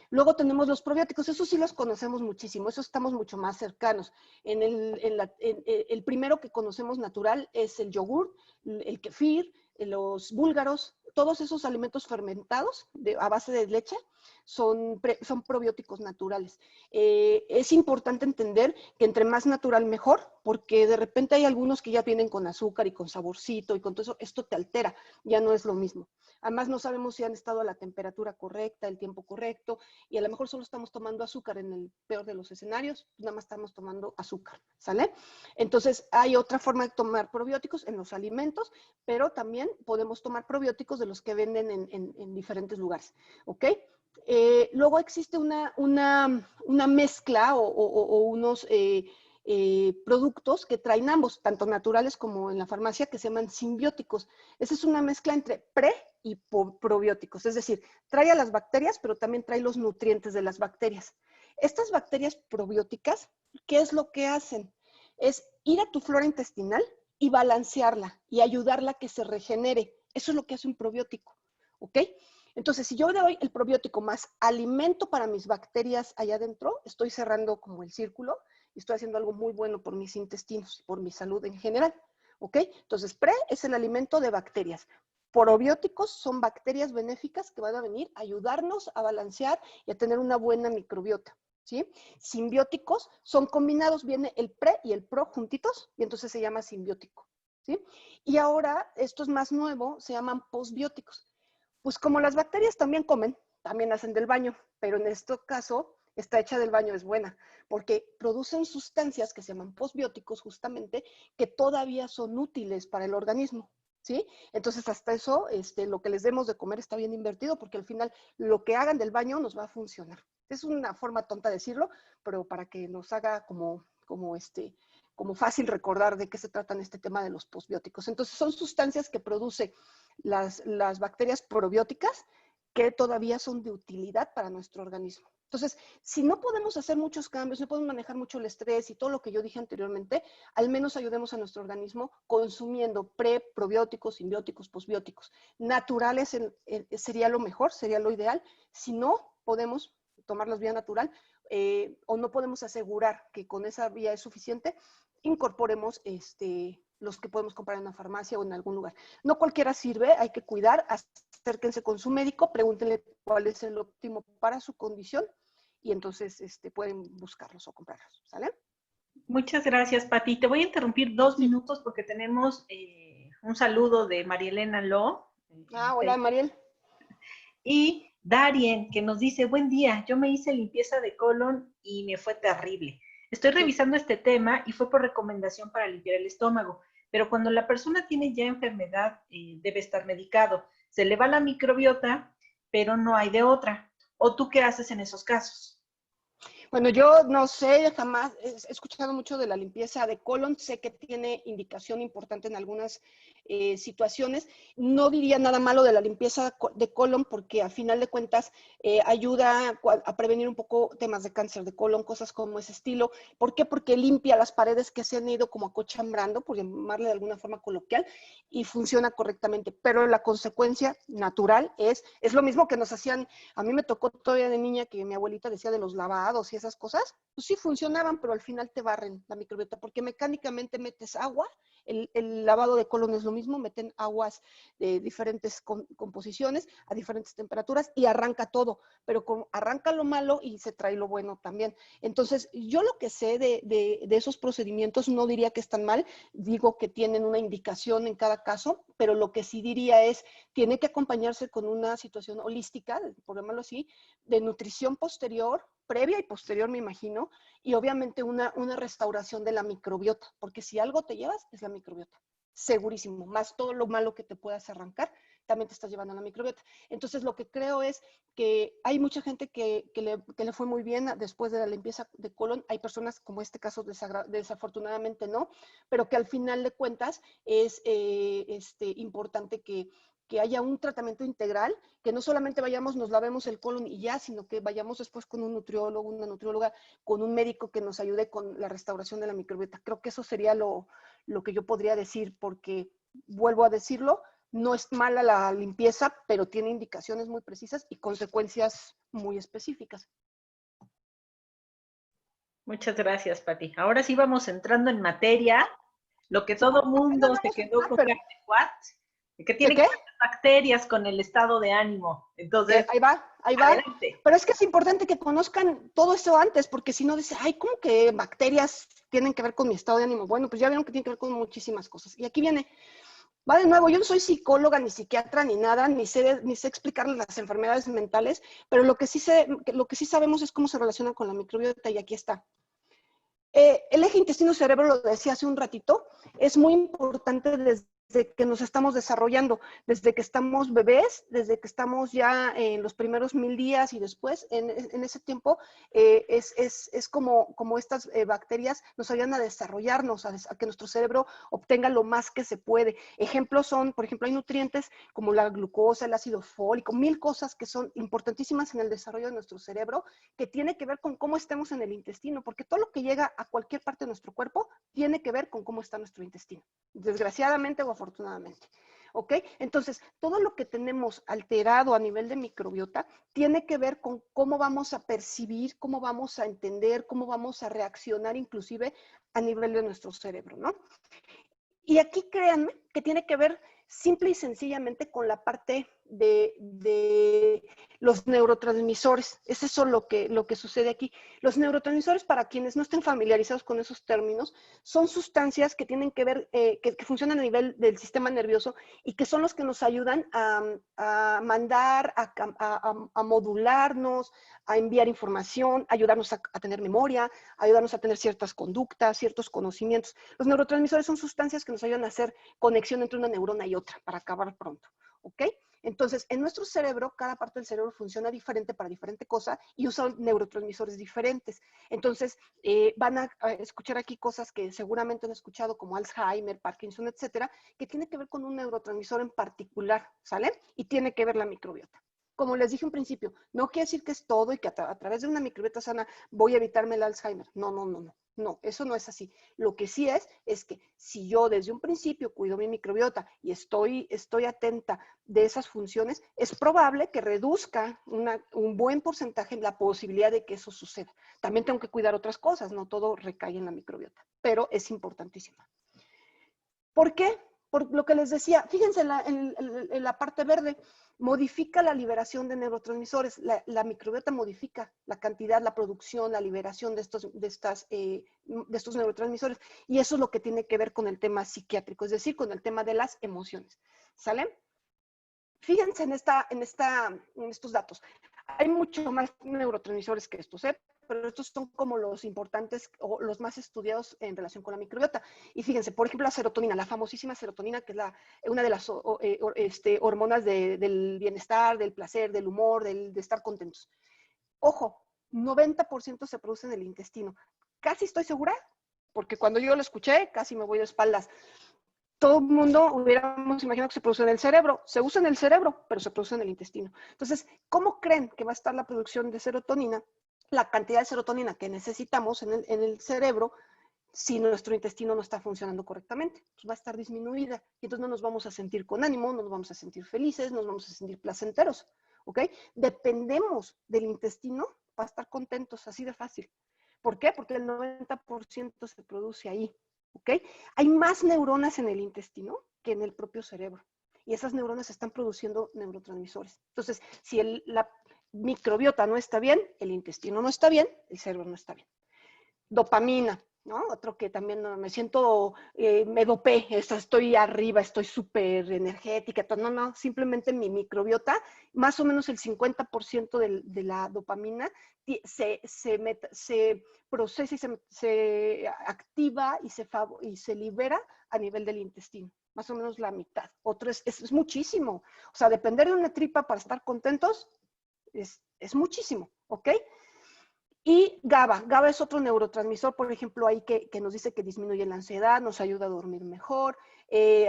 Luego tenemos los probióticos, esos sí los conocemos muchísimo, esos estamos mucho más cercanos. El primero que conocemos natural es el yogur, el kefir, los búlgaros, todos esos alimentos fermentados a base de leche son probióticos naturales. Es importante entender que entre más natural mejor, porque de repente hay algunos que ya vienen con azúcar y con saborcito y con todo eso, esto te altera, ya no es lo mismo. Además no sabemos si han estado a la temperatura correcta, el tiempo correcto, y a lo mejor solo estamos tomando azúcar en el peor de los escenarios, nada más estamos tomando azúcar, ¿sale? Entonces hay otra forma de tomar probióticos en los alimentos, pero también podemos tomar probióticos de los que venden en diferentes lugares, ¿ok? Luego existe una mezcla o unos productos que traen ambos, tanto naturales como en la farmacia, que se llaman simbióticos. Esa es una mezcla entre y probióticos, es decir, trae a las bacterias, pero también trae los nutrientes de las bacterias. Estas bacterias probióticas, ¿qué es lo que hacen? Es ir a tu flora intestinal y balancearla y ayudarla a que se regenere. Eso es lo que hace un probiótico, ¿ok? Entonces, si yo le doy el probiótico más alimento para mis bacterias allá adentro, estoy cerrando como el círculo y estoy haciendo algo muy bueno por mis intestinos, por mi salud en general, ¿ok? Entonces, es el alimento de bacterias. Probióticos son bacterias benéficas que van a venir a ayudarnos a balancear y a tener una buena microbiota, ¿sí? Simbióticos son combinados, viene el pre y el pro juntitos y entonces se llama simbiótico, ¿sí? Y ahora, esto es más nuevo, se llaman posbióticos. Pues como las bacterias también comen, también hacen del baño, pero en este caso, esta hecha del baño es buena, porque producen sustancias que se llaman posbióticos justamente, que todavía son útiles para el organismo, ¿sí? Entonces hasta eso, lo que les demos de comer está bien invertido, porque al final lo que hagan del baño nos va a funcionar. Es una forma tonta de decirlo, pero para que nos haga como fácil recordar de qué se trata en este tema de los posbióticos. Entonces son sustancias que produce las bacterias probióticas que todavía son de utilidad para nuestro organismo. Entonces, si no podemos hacer muchos cambios, no podemos manejar mucho el estrés y todo lo que yo dije anteriormente, al menos ayudemos a nuestro organismo consumiendo probióticos, simbióticos, posbióticos. Naturales sería lo mejor, sería lo ideal. Si no podemos tomarlos vía natural o no podemos asegurar que con esa vía es suficiente, incorporemos los que podemos comprar en una farmacia o en algún lugar. No cualquiera sirve, hay que cuidar, acérquense con su médico, pregúntenle cuál es el óptimo para su condición y entonces pueden buscarlos o comprarlos, ¿sale? Muchas gracias, Pati. Te voy a interrumpir 2 minutos porque tenemos un saludo de María Elena Lo. Hola, Mariel. Y Darien, que nos dice, buen día, yo me hice limpieza de colon y me fue terrible. Estoy revisando este tema y fue por recomendación para limpiar el estómago, pero cuando la persona tiene ya enfermedad, debe estar medicado. Se le va la microbiota pero no hay de otra. ¿O tú qué haces en esos casos? Bueno, yo no sé, jamás he escuchado mucho de la limpieza de colon, sé que tiene indicación importante en algunas situaciones. No diría nada malo de la limpieza de colon porque a final de cuentas ayuda a prevenir un poco temas de cáncer de colon, cosas como ese estilo. ¿Por qué? Porque limpia las paredes que se han ido como acochambrando, por llamarle de alguna forma coloquial, y funciona correctamente. Pero la consecuencia natural es lo mismo que nos hacían. A mí me tocó todavía de niña que mi abuelita decía de los lavados y esas cosas, pues sí funcionaban, pero al final te barren la microbiota, porque mecánicamente metes agua, el lavado de colon es lo mismo, meten aguas de diferentes composiciones a diferentes temperaturas y arranca todo, pero arranca lo malo y se trae lo bueno también. Entonces, yo lo que sé de esos procedimientos no diría que están mal, digo que tienen una indicación en cada caso, pero lo que sí diría es, tiene que acompañarse con una situación holística, por llamarlo así, de nutrición posterior, previa y posterior, me imagino, y obviamente una restauración de la microbiota, porque si algo te llevas, es la microbiota. Segurísimo, más todo lo malo que te puedas arrancar, también te estás llevando a la microbiota. Entonces, lo que creo es que hay mucha gente que le fue muy bien después de la limpieza de colon. Hay personas, como este caso, desafortunadamente no, pero que al final de cuentas es importante que haya un tratamiento integral, que no solamente vayamos, nos lavemos el colon y ya, sino que vayamos después con un nutriólogo, una nutrióloga, con un médico que nos ayude con la restauración de la microbiota. Creo que eso sería lo que yo podría decir, porque vuelvo a decirlo, no es mala la limpieza, pero tiene indicaciones muy precisas y consecuencias muy específicas. Muchas gracias, Pati. Ahora sí vamos entrando en materia, lo que Sí, todo apenas mundo se vamos a quedó entrar, con pero cara de what, que ¿qué tiene que qué? ver las bacterias con el estado de ánimo. Entonces, Ahí va, ahí va. adelante. Pero es que es importante que conozcan todo eso antes, porque si no dice, ay, ¿cómo que bacterias tienen que ver con mi estado de ánimo? Bueno, pues ya vieron que tiene que ver con muchísimas cosas. Y aquí viene, va de nuevo, yo no soy psicóloga, ni psiquiatra, ni nada, ni sé explicarles las enfermedades mentales, pero lo que sí sabemos es cómo se relaciona con la microbiota, y aquí está. El eje intestino-cerebro, lo decía hace un ratito, es muy importante desde que nos estamos desarrollando, desde que estamos bebés, desde que estamos ya en los primeros 1000 días y después, en ese tiempo, es como estas bacterias nos ayudan a desarrollarnos, a que nuestro cerebro obtenga lo más que se puede. Ejemplos son, por ejemplo, hay nutrientes como la glucosa, el ácido fólico, 1000 cosas que son importantísimas en el desarrollo de nuestro cerebro, que tiene que ver con cómo estemos en el intestino, porque todo lo que llega a cualquier parte de nuestro cuerpo tiene que ver con cómo está nuestro intestino, desgraciadamente o afortunadamente. ¿Ok? Entonces, todo lo que tenemos alterado a nivel de microbiota tiene que ver con cómo vamos a percibir, cómo vamos a entender, cómo vamos a reaccionar inclusive a nivel de nuestro cerebro, ¿no? Y aquí créanme que tiene que ver simple y sencillamente con la parte de los neurotransmisores. Es eso lo que sucede aquí. Los neurotransmisores, para quienes no estén familiarizados con esos términos, son sustancias que tienen que ver, que funcionan a nivel del sistema nervioso y que son los que nos ayudan a mandar, a modularnos, a enviar información, ayudarnos a tener memoria, ayudarnos a tener ciertas conductas, ciertos conocimientos. Los neurotransmisores son sustancias que nos ayudan a hacer conexión entre una neurona y otra para acabar pronto, ¿ok? Entonces, en nuestro cerebro, cada parte del cerebro funciona diferente para diferente cosa y usan neurotransmisores diferentes. Entonces, van a escuchar aquí cosas que seguramente han escuchado como Alzheimer, Parkinson, etcétera, que tiene que ver con un neurotransmisor en particular, ¿sale? Y tiene que ver la microbiota. Como les dije en principio, no quiere decir que es todo y que a través de una microbiota sana voy a evitarme el Alzheimer. No, no, no, no. No, eso no es así. Lo que sí es que si yo desde un principio cuido mi microbiota y estoy atenta de esas funciones, es probable que reduzca un buen porcentaje la posibilidad de que eso suceda. También tengo que cuidar otras cosas, no todo recae en la microbiota, pero es importantísima. ¿Por qué? Por lo que les decía, fíjense en la parte verde, modifica la liberación de neurotransmisores. La microbiota modifica la cantidad, la producción, la liberación de estos neurotransmisores. Y eso es lo que tiene que ver con el tema psiquiátrico, es decir, con el tema de las emociones. ¿Sale? Fíjense en estos datos. Hay mucho más neurotransmisores que estos, ¿eh? pero estos son como los importantes o los más estudiados en relación con la microbiota. Y fíjense, por ejemplo, la serotonina, la famosísima serotonina, que es una de las hormonas del bienestar, del placer, del humor, de estar contentos. Ojo, 90% se produce en el intestino. Casi estoy segura, porque cuando yo lo escuché, casi me voy de espaldas. Todo el mundo hubiéramos imaginado que se produce en el cerebro. Se usa en el cerebro, pero se produce en el intestino. Entonces, ¿cómo creen que va a estar la producción de serotonina, la cantidad de serotonina que necesitamos en el cerebro, si nuestro intestino no está funcionando correctamente? Pues va a estar disminuida y entonces no nos vamos a sentir con ánimo, no nos vamos a sentir felices, no nos vamos a sentir placenteros, ¿ok? Dependemos del intestino para estar contentos, así de fácil. ¿Por qué? Porque el 90% se produce ahí, ¿ok? Hay más neuronas en el intestino que en el propio cerebro y esas neuronas están produciendo neurotransmisores. Entonces, si la microbiota no está bien, el intestino no está bien, el cerebro no está bien. Dopamina, ¿no? Otro que también me siento, me dopé, estoy arriba, estoy súper energética. No, simplemente mi microbiota, más o menos el 50% de la dopamina se procesa y se activa y se libera a nivel del intestino. Más o menos la mitad. Otro es muchísimo. O sea, depender de una tripa para estar contentos es muchísimo, ¿ok? Y GABA es otro neurotransmisor, por ejemplo, ahí que nos dice que disminuye la ansiedad, nos ayuda a dormir mejor,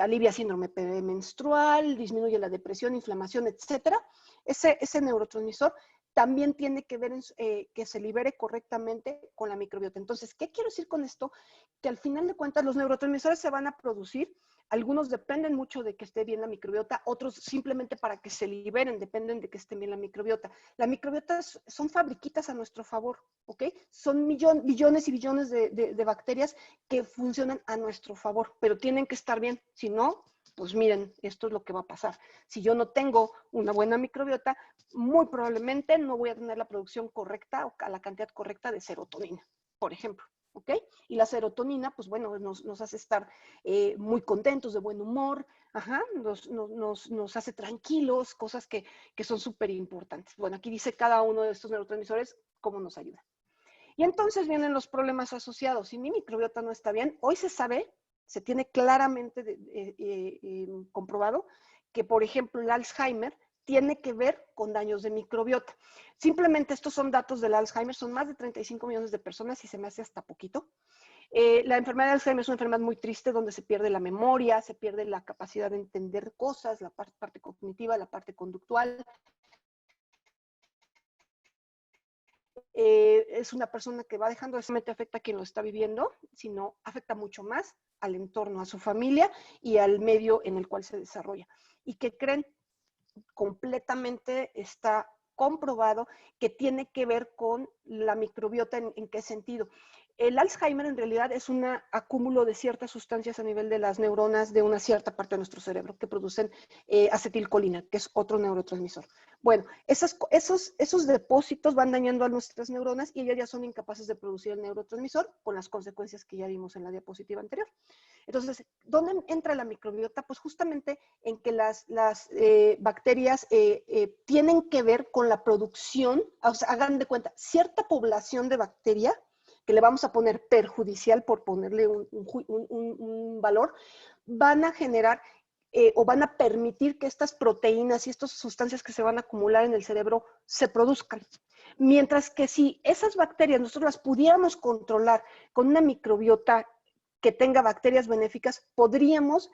alivia síndrome menstrual, disminuye la depresión, inflamación, etcétera. Ese neurotransmisor también tiene que ver en que se libere correctamente con la microbiota. Entonces, ¿qué quiero decir con esto? Que al final de cuentas los neurotransmisores se van a producir. Algunos dependen mucho de que esté bien la microbiota, otros simplemente para que se liberen dependen de que esté bien la microbiota. La microbiota son fabriquitas a nuestro favor, ¿ok? Son billones y billones de bacterias que funcionan a nuestro favor, pero tienen que estar bien. Si no, pues miren, esto es lo que va a pasar. Si yo no tengo una buena microbiota, muy probablemente no voy a tener la producción correcta o la cantidad correcta de serotonina, por ejemplo. ¿Ok? Y la serotonina, pues bueno, nos hace estar muy contentos, de buen humor, ajá, nos hace tranquilos, cosas que son súper importantes. Bueno, aquí dice cada uno de estos neurotransmisores cómo nos ayuda. Y entonces vienen los problemas asociados. Si mi microbiota no está bien, hoy se sabe, se tiene claramente comprobado que, por ejemplo, el Alzheimer tiene que ver con daños de microbiota. Simplemente estos son datos del Alzheimer, son más de 35 millones de personas y se me hace hasta poquito. La enfermedad de Alzheimer es una enfermedad muy triste donde se pierde la memoria, se pierde la capacidad de entender cosas, la parte cognitiva, la parte conductual. Es una persona que va dejando, solamente afecta a quien lo está viviendo, sino afecta mucho más al entorno, a su familia y al medio en el cual se desarrolla. ¿Y qué creen? Completamente está comprobado que tiene que ver con la microbiota. ¿En qué sentido? El Alzheimer en realidad es un acúmulo de ciertas sustancias a nivel de las neuronas de una cierta parte de nuestro cerebro que producen acetilcolina, que es otro neurotransmisor. Bueno, esos depósitos van dañando a nuestras neuronas y ellas ya son incapaces de producir el neurotransmisor con las consecuencias que ya vimos en la diapositiva anterior. Entonces, ¿dónde entra la microbiota? Pues justamente en que las bacterias tienen que ver con la producción, o sea, hagan de cuenta, cierta población de bacteria que le vamos a poner perjudicial por ponerle un valor, van a generar o van a permitir que estas proteínas y estas sustancias que se van a acumular en el cerebro se produzcan. Mientras que si esas bacterias nosotros las pudiéramos controlar con una microbiota que tenga bacterias benéficas, podríamos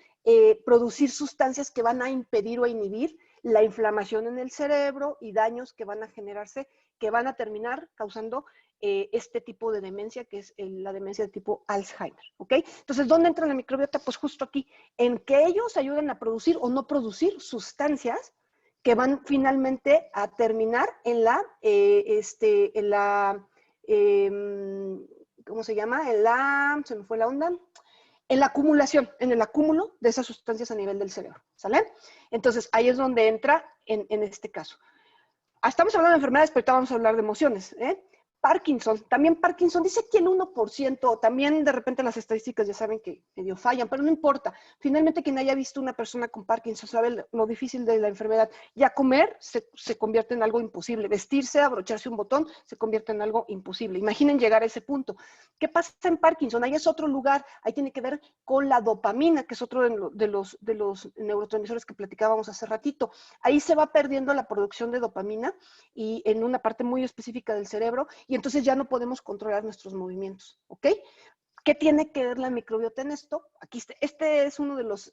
producir sustancias que van a impedir o a inhibir la inflamación en el cerebro y daños que van a generarse, que van a terminar causando este tipo de demencia, que es la demencia de tipo Alzheimer, ¿ok? Entonces, ¿dónde entra la microbiota? Pues justo aquí, en que ellos ayuden a producir o no producir sustancias que van finalmente a terminar en ¿cómo se llama? Se me fue la onda. En la acumulación, en el acúmulo de esas sustancias a nivel del cerebro, ¿sale? Entonces, ahí es donde entra en este caso. Estamos hablando de enfermedades, pero ahorita vamos a hablar de emociones, ¿eh? Parkinson, también Parkinson, dice que el 1%, también de repente las estadísticas ya saben que medio fallan, pero no importa. Finalmente quien haya visto una persona con Parkinson sabe lo difícil de la enfermedad. Ya comer se convierte en algo imposible, vestirse, abrocharse un botón, se convierte en algo imposible. Imaginen llegar a ese punto. ¿Qué pasa en Parkinson? Ahí es otro lugar, ahí tiene que ver con la dopamina, que es otro de los neurotransmisores que platicábamos hace ratito. Ahí se va perdiendo la producción de dopamina y en una parte muy específica del cerebro, y entonces ya no podemos controlar nuestros movimientos, ¿ok? ¿Qué tiene que ver la microbiota en esto? Aquí este es uno de los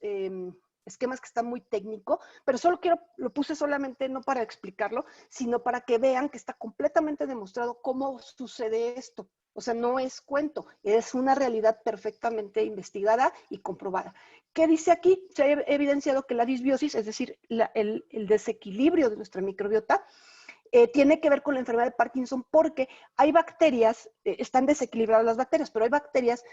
esquemas que está muy técnico, pero solo lo puse solamente no para explicarlo, sino para que vean que está completamente demostrado cómo sucede esto. O sea, no es cuento, es una realidad perfectamente investigada y comprobada. ¿Qué dice aquí? Se ha evidenciado que la disbiosis, es decir, el desequilibrio de nuestra microbiota, tiene que ver con la enfermedad de Parkinson porque hay bacterias, están desequilibradas las bacterias, pero hay bacterias,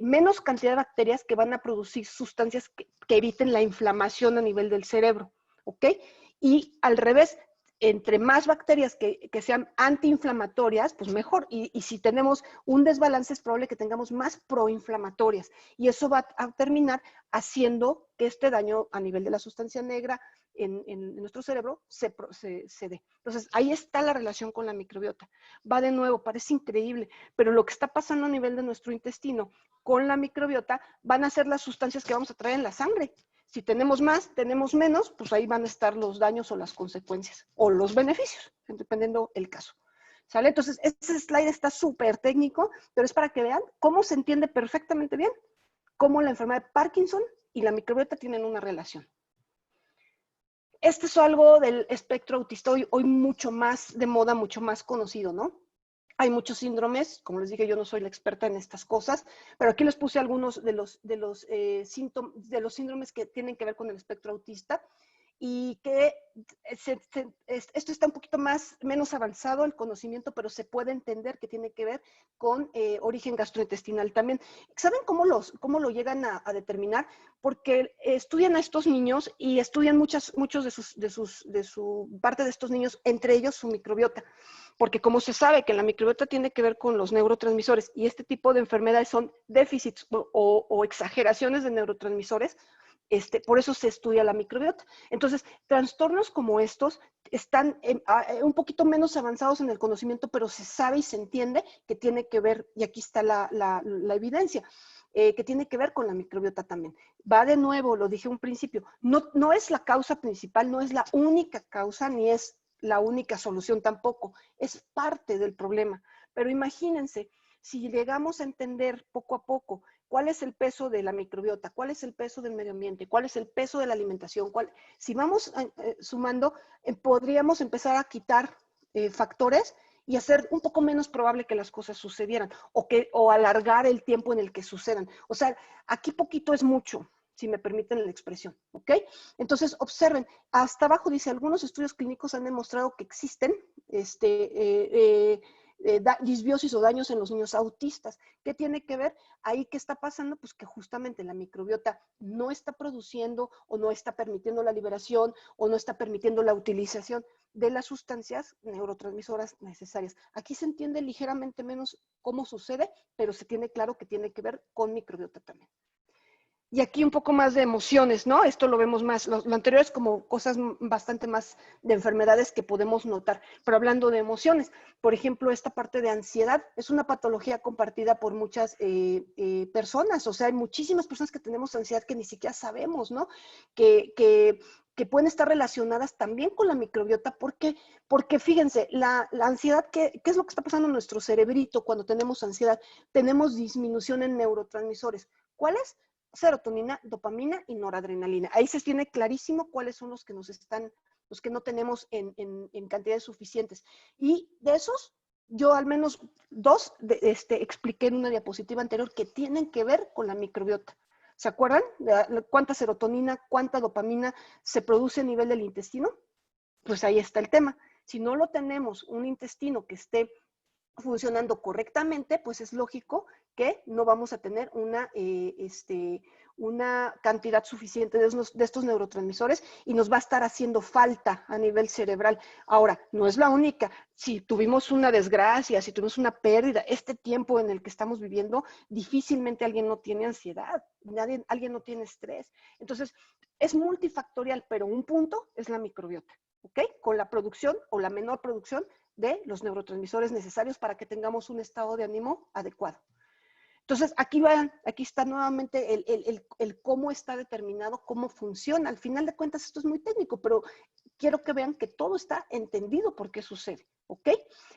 menos cantidad de bacterias que van a producir sustancias que eviten la inflamación a nivel del cerebro, ¿ok? Y al revés, entre más bacterias que sean antiinflamatorias, pues mejor. Y si tenemos un desbalance, es probable que tengamos más proinflamatorias. Y eso va a terminar haciendo que este daño a nivel de la sustancia negra en nuestro cerebro se dé. Entonces, ahí está la relación con la microbiota. Va de nuevo, parece increíble, pero lo que está pasando a nivel de nuestro intestino con la microbiota van a ser las sustancias que vamos a traer en la sangre. Si tenemos más, tenemos menos, pues ahí van a estar los daños o las consecuencias o los beneficios, dependiendo el caso. ¿Sale? Entonces, este slide está súper técnico, pero es para que vean cómo se entiende perfectamente bien cómo la enfermedad de Parkinson y la microbiota tienen una relación. Este es algo del espectro autista hoy mucho más de moda, mucho más conocido, ¿no? Hay muchos síndromes, como les dije, yo no soy la experta en estas cosas, pero aquí les puse algunos de los síndromes que tienen que ver con el espectro autista y que esto está un poquito menos avanzado el conocimiento, pero se puede entender que tiene que ver con origen gastrointestinal también. ¿Saben cómo lo llegan a determinar? Porque estudian a estos niños y estudian muchos de su parte de estos niños, entre ellos su microbiota. Porque como se sabe que la microbiota tiene que ver con los neurotransmisores y este tipo de enfermedades son déficits o exageraciones de neurotransmisores, por eso se estudia la microbiota. Entonces, trastornos como estos están un poquito menos avanzados en el conocimiento, pero se sabe y se entiende que tiene que ver, y aquí está la evidencia, que tiene que ver con la microbiota también. Va de nuevo, lo dije un principio, no es la causa principal, no es la única causa, ni es la única solución tampoco, es parte del problema. Pero imagínense, si llegamos a entender poco a poco cuál es el peso de la microbiota, cuál es el peso del medio ambiente, cuál es el peso de la alimentación, si vamos sumando, podríamos empezar a quitar factores y hacer un poco menos probable que las cosas sucedieran o alargar el tiempo en el que sucedan. O sea, aquí poquito es mucho, si me permiten la expresión, ¿ok? Entonces, observen, hasta abajo dice, algunos estudios clínicos han demostrado que existen disbiosis o daños en los niños autistas. ¿Qué tiene que ver? Ahí, ¿qué está pasando? Pues que justamente la microbiota no está produciendo o no está permitiendo la liberación o no está permitiendo la utilización de las sustancias neurotransmisoras necesarias. Aquí se entiende ligeramente menos cómo sucede, pero se tiene claro que tiene que ver con microbiota también. Y aquí un poco más de emociones, ¿no? Esto lo vemos más, lo anterior es como cosas bastante más de enfermedades que podemos notar, pero hablando de emociones, por ejemplo, esta parte de ansiedad es una patología compartida por muchas personas, o sea, hay muchísimas personas que tenemos ansiedad que ni siquiera sabemos, ¿no? Que pueden estar relacionadas también con la microbiota. ¿Por qué? Porque fíjense, la ansiedad, ¿qué es lo que está pasando en nuestro cerebrito cuando tenemos ansiedad? Tenemos disminución en neurotransmisores. ¿Cuáles? Serotonina, dopamina y noradrenalina. Ahí se tiene clarísimo cuáles son los que los que no tenemos en cantidades suficientes. Y de esos, yo al menos dos expliqué en una diapositiva anterior que tienen que ver con la microbiota. ¿Se acuerdan? ¿Cuánta serotonina, cuánta dopamina se produce a nivel del intestino? Pues ahí está el tema. Si no lo tenemos, un intestino que esté funcionando correctamente, pues es lógico que no vamos a tener una cantidad suficiente de estos neurotransmisores y nos va a estar haciendo falta a nivel cerebral. Ahora, no es la única. Si tuvimos una desgracia, si tuvimos una pérdida, este tiempo en el que estamos viviendo, difícilmente alguien no tiene ansiedad, alguien no tiene estrés. Entonces, es multifactorial, pero un punto es la microbiota, ¿ok? Con la producción o la menor producción de los neurotransmisores necesarios para que tengamos un estado de ánimo adecuado. Entonces, aquí está nuevamente el cómo está determinado, cómo funciona. Al final de cuentas, esto es muy técnico, pero quiero que vean que todo está entendido por qué sucede, ¿ok?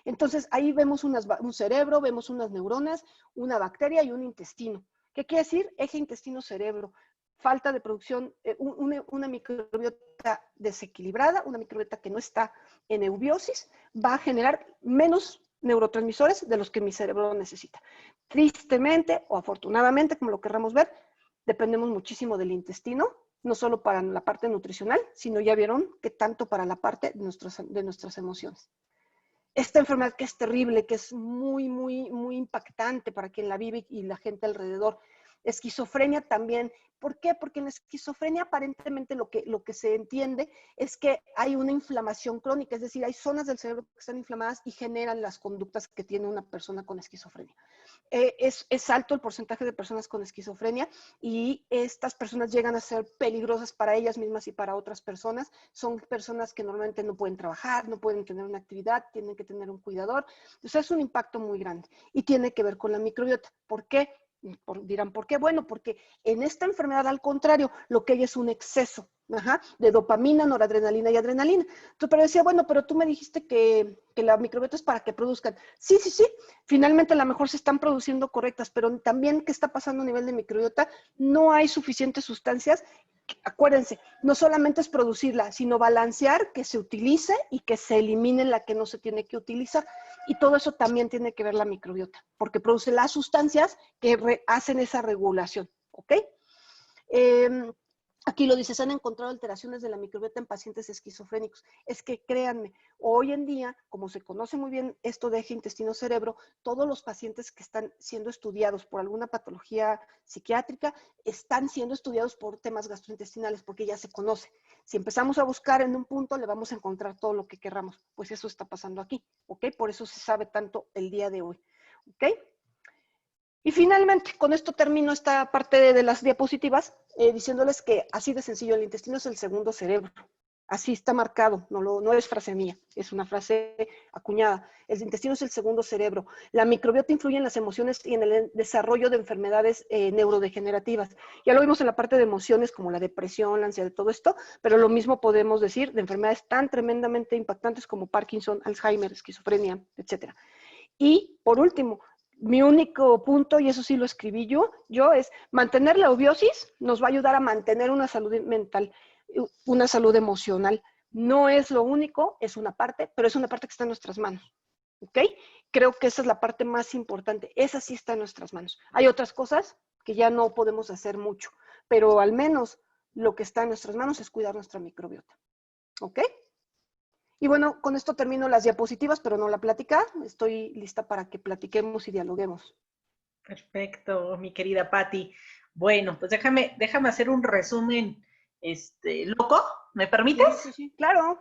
Entonces, ahí vemos un cerebro, vemos unas neuronas, una bacteria y un intestino. ¿Qué quiere decir? Eje intestino-cerebro. Falta de producción, una microbiota desequilibrada, una microbiota que no está en eubiosis, va a generar menos neurotransmisores de los que mi cerebro necesita. Tristemente o afortunadamente, como lo querramos ver, dependemos muchísimo del intestino, no solo para la parte nutricional, sino ya vieron que tanto para la parte de nuestras emociones. Esta enfermedad que es terrible, que es muy, muy, muy impactante para quien la vive y la gente alrededor. Esquizofrenia también. ¿Por qué? Porque en la esquizofrenia aparentemente lo que se entiende es que hay una inflamación crónica, es decir, hay zonas del cerebro que están inflamadas y generan las conductas que tiene una persona con esquizofrenia. Es alto el porcentaje de personas con esquizofrenia y estas personas llegan a ser peligrosas para ellas mismas y para otras personas. Son personas que normalmente no pueden trabajar, no pueden tener una actividad, tienen que tener un cuidador. Entonces es un impacto muy grande y tiene que ver con la microbiota. ¿Por qué? Dirán, ¿por qué? Bueno, porque en esta enfermedad, al contrario, lo que hay es un exceso de dopamina, noradrenalina y adrenalina. Entonces, pero decía, bueno, pero tú me dijiste que la microbiota es para que produzcan. Sí, sí, sí. Finalmente, a lo mejor se están produciendo correctas, pero también, ¿qué está pasando a nivel de microbiota? No hay suficientes sustancias. Acuérdense, no solamente es producirla, sino balancear, que se utilice y que se elimine la que no se tiene que utilizar. Y todo eso también tiene que ver la microbiota, porque produce las sustancias que hacen esa regulación, ¿ok? Aquí lo dice, se han encontrado alteraciones de la microbiota en pacientes esquizofrénicos. Es que créanme, hoy en día, como se conoce muy bien esto de eje intestino-cerebro, todos los pacientes que están siendo estudiados por alguna patología psiquiátrica están siendo estudiados por temas gastrointestinales, porque ya se conoce. Si empezamos a buscar en un punto, le vamos a encontrar todo lo que querramos. Pues eso está pasando aquí, ¿ok? Por eso se sabe tanto el día de hoy, ¿ok? Y finalmente, con esto termino esta parte de las diapositivas, diciéndoles que así de sencillo, el intestino es el segundo cerebro. Así está marcado, no es frase mía, es una frase acuñada. El intestino es el segundo cerebro. La microbiota influye en las emociones y en el desarrollo de enfermedades neurodegenerativas. Ya lo vimos en la parte de emociones como la depresión, la ansiedad, todo esto, pero lo mismo podemos decir de enfermedades tan tremendamente impactantes como Parkinson, Alzheimer, esquizofrenia, etcétera. Y por último, mi único punto, y eso sí lo escribí yo es mantener la eubiosis nos va a ayudar a mantener una salud mental, una salud emocional. No es lo único, es una parte, pero es una parte que está en nuestras manos. ¿Ok? Creo que esa es la parte más importante. Esa sí está en nuestras manos. Hay otras cosas que ya no podemos hacer mucho, pero al menos lo que está en nuestras manos es cuidar nuestra microbiota. ¿Ok? Y bueno, con esto termino las diapositivas, pero no la plática. Estoy lista para que platiquemos y dialoguemos. Perfecto, mi querida Patti. Bueno, pues déjame hacer un resumen, loco, ¿me permites? Sí, sí, sí, claro,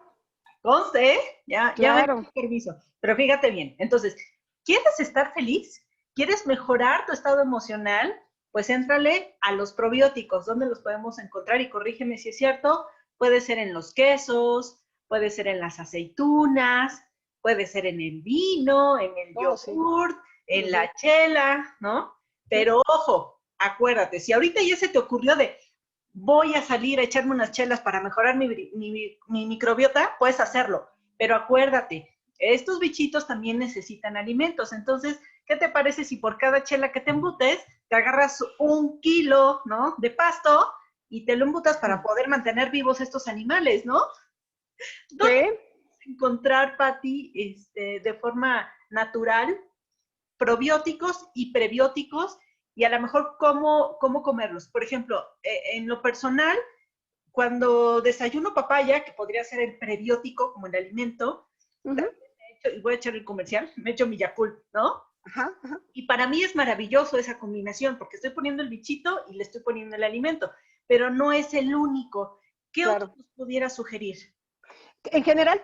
Conste, ya me claro. das permiso. Pero fíjate bien, entonces, ¿quieres estar feliz? ¿Quieres mejorar tu estado emocional? Pues éntrale a los probióticos. ¿Dónde los podemos encontrar? Y corrígeme si es cierto, puede ser en los quesos, puede ser en las aceitunas, puede ser en el vino, en el Oh, sí. yogurt, en la chela, ¿no? Sí. Pero ojo, acuérdate, si ahorita ya se te ocurrió de voy a salir a echarme unas chelas para mejorar mi microbiota, puedes hacerlo. Pero acuérdate, estos bichitos también necesitan alimentos. Entonces, ¿qué te parece si por cada chela que te embutes, te agarras 1 kilo, ¿no? De pasto y te lo embutas para poder mantener vivos estos animales, ¿no? ¿Dónde Sí. puedes encontrar, Patti, de forma natural, probióticos y prebióticos y a lo mejor cómo comerlos? Por ejemplo, en lo personal, cuando desayuno papaya, que podría ser el prebiótico como el alimento, Uh -huh. y voy a echar el comercial, me echo mi Yakult, ¿no? Ajá, ajá. Y para mí es maravilloso esa combinación, porque estoy poniendo el bichito y le estoy poniendo el alimento, pero no es el único. ¿Qué otro Claro. nos pudiera sugerir? En general,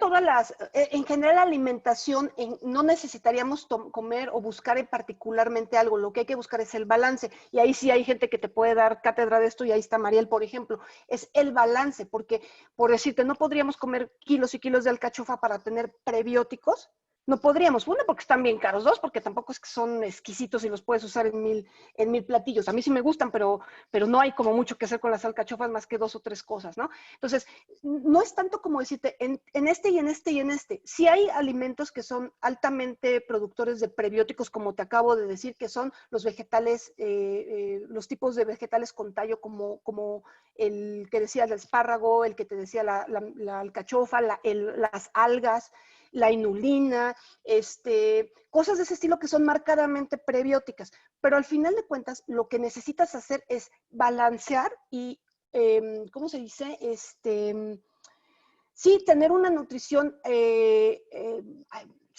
en general la alimentación, no necesitaríamos comer o buscar en particularmente algo, lo que hay que buscar es el balance, y ahí sí hay gente que te puede dar cátedra de esto, y ahí está Mariel, por ejemplo, es el balance, porque, por decirte, no podríamos comer kilos y kilos de alcachofa para tener prebióticos, no podríamos, uno, porque están bien caros, dos, porque tampoco es que son exquisitos y los puedes usar en mil platillos, a mí sí me gustan, pero no hay como mucho que hacer con las alcachofas más que dos o tres cosas, ¿no? Entonces, no es tanto como decirte en este y en este y en este. Sí hay alimentos que son altamente productores de prebióticos, como te acabo de decir, que son los vegetales, los tipos de vegetales con tallo, como el que decía el espárrago, el que te decía la alcachofa, las algas, la inulina, cosas de ese estilo que son marcadamente prebióticas. Pero al final de cuentas, lo que necesitas hacer es balancear y ¿cómo se dice? Sí, tener una nutrición, se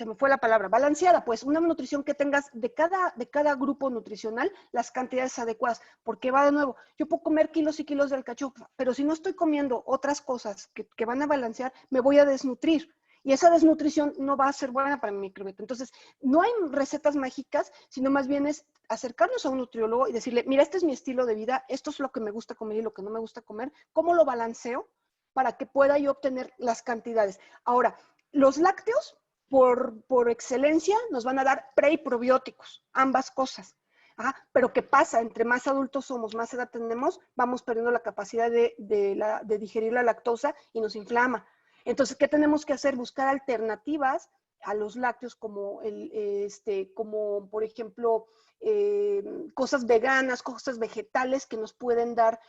me fue la palabra, balanceada, pues una nutrición que tengas de cada grupo nutricional las cantidades adecuadas, porque va de nuevo, yo puedo comer kilos y kilos de alcachofa, pero si no estoy comiendo otras cosas que van a balancear, me voy a desnutrir. Y esa desnutrición no va a ser buena para mi microbiota. Entonces, no hay recetas mágicas, sino más bien es acercarnos a un nutriólogo y decirle, mira, este es mi estilo de vida, esto es lo que me gusta comer y lo que no me gusta comer, ¿cómo lo balanceo para que pueda yo obtener las cantidades? Ahora, los lácteos, por excelencia, nos van a dar pre y probióticos, ambas cosas. Ajá, pero ¿qué pasa? Entre más adultos somos, más edad tenemos, vamos perdiendo la capacidad de digerir la lactosa y nos inflama. Entonces, ¿qué tenemos que hacer? Buscar alternativas a los lácteos como por ejemplo, cosas veganas, cosas vegetales que nos pueden dar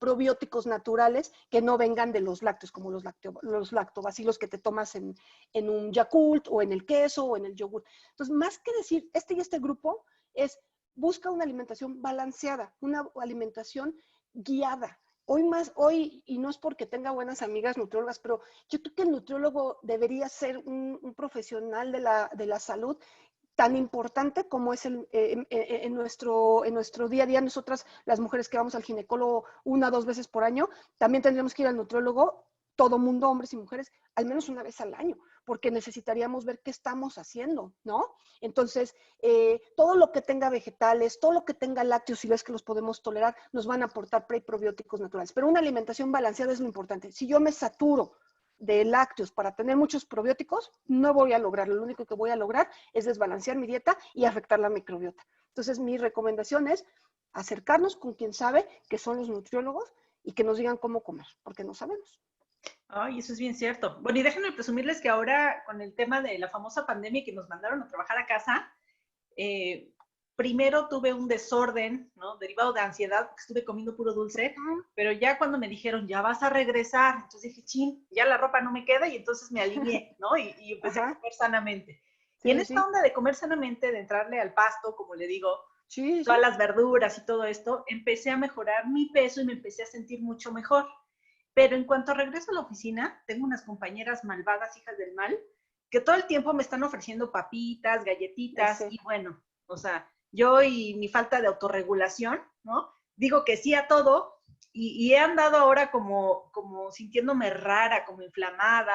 probióticos naturales que no vengan de los lácteos, como los lactobacilos que te tomas en un Yakult o en el queso o en el yogur. Entonces, más que decir este y este grupo, es busca una alimentación balanceada, una alimentación guiada. Hoy, y no es porque tenga buenas amigas nutriólogas, pero yo creo que el nutriólogo debería ser un profesional de la salud tan importante como es en nuestro día a día. Nosotras, las mujeres que vamos al ginecólogo 1 o 2 veces por año, también tendríamos que ir al nutriólogo, todo mundo, hombres y mujeres, al menos 1 vez al año, porque necesitaríamos ver qué estamos haciendo, ¿no? Entonces, todo lo que tenga vegetales, todo lo que tenga lácteos, si ves que los podemos tolerar, nos van a aportar pre y probióticos naturales. Pero una alimentación balanceada es lo importante. Si yo me saturo de lácteos para tener muchos probióticos, no voy a lograrlo. Lo único que voy a lograr es desbalancear mi dieta y afectar la microbiota. Entonces, mi recomendación es acercarnos con quien sabe, que son los nutriólogos, y que nos digan cómo comer, porque no sabemos. Ay, eso es bien cierto. Bueno, y déjenme presumirles que ahora con el tema de la famosa pandemia que nos mandaron a trabajar a casa, eh, primero tuve un desorden, ¿no? Derivado de ansiedad, porque estuve comiendo puro dulce, pero ya cuando me dijeron, ya vas a regresar, entonces dije, chin, ya la ropa no me queda y entonces me alivié, ¿no? Y empecé a Ajá, comer sanamente. Y en sí, esta sí, onda de comer sanamente, de entrarle al pasto, como le digo, sí, todas sí. las verduras y todo esto, empecé a mejorar mi peso y me empecé a sentir mucho mejor. Pero en cuanto regreso a la oficina, tengo unas compañeras malvadas, hijas del mal, que todo el tiempo me están ofreciendo papitas, galletitas Ese. y bueno, o sea, yo y mi falta de autorregulación, ¿no? Digo que sí a todo y he andado ahora como sintiéndome rara, como inflamada,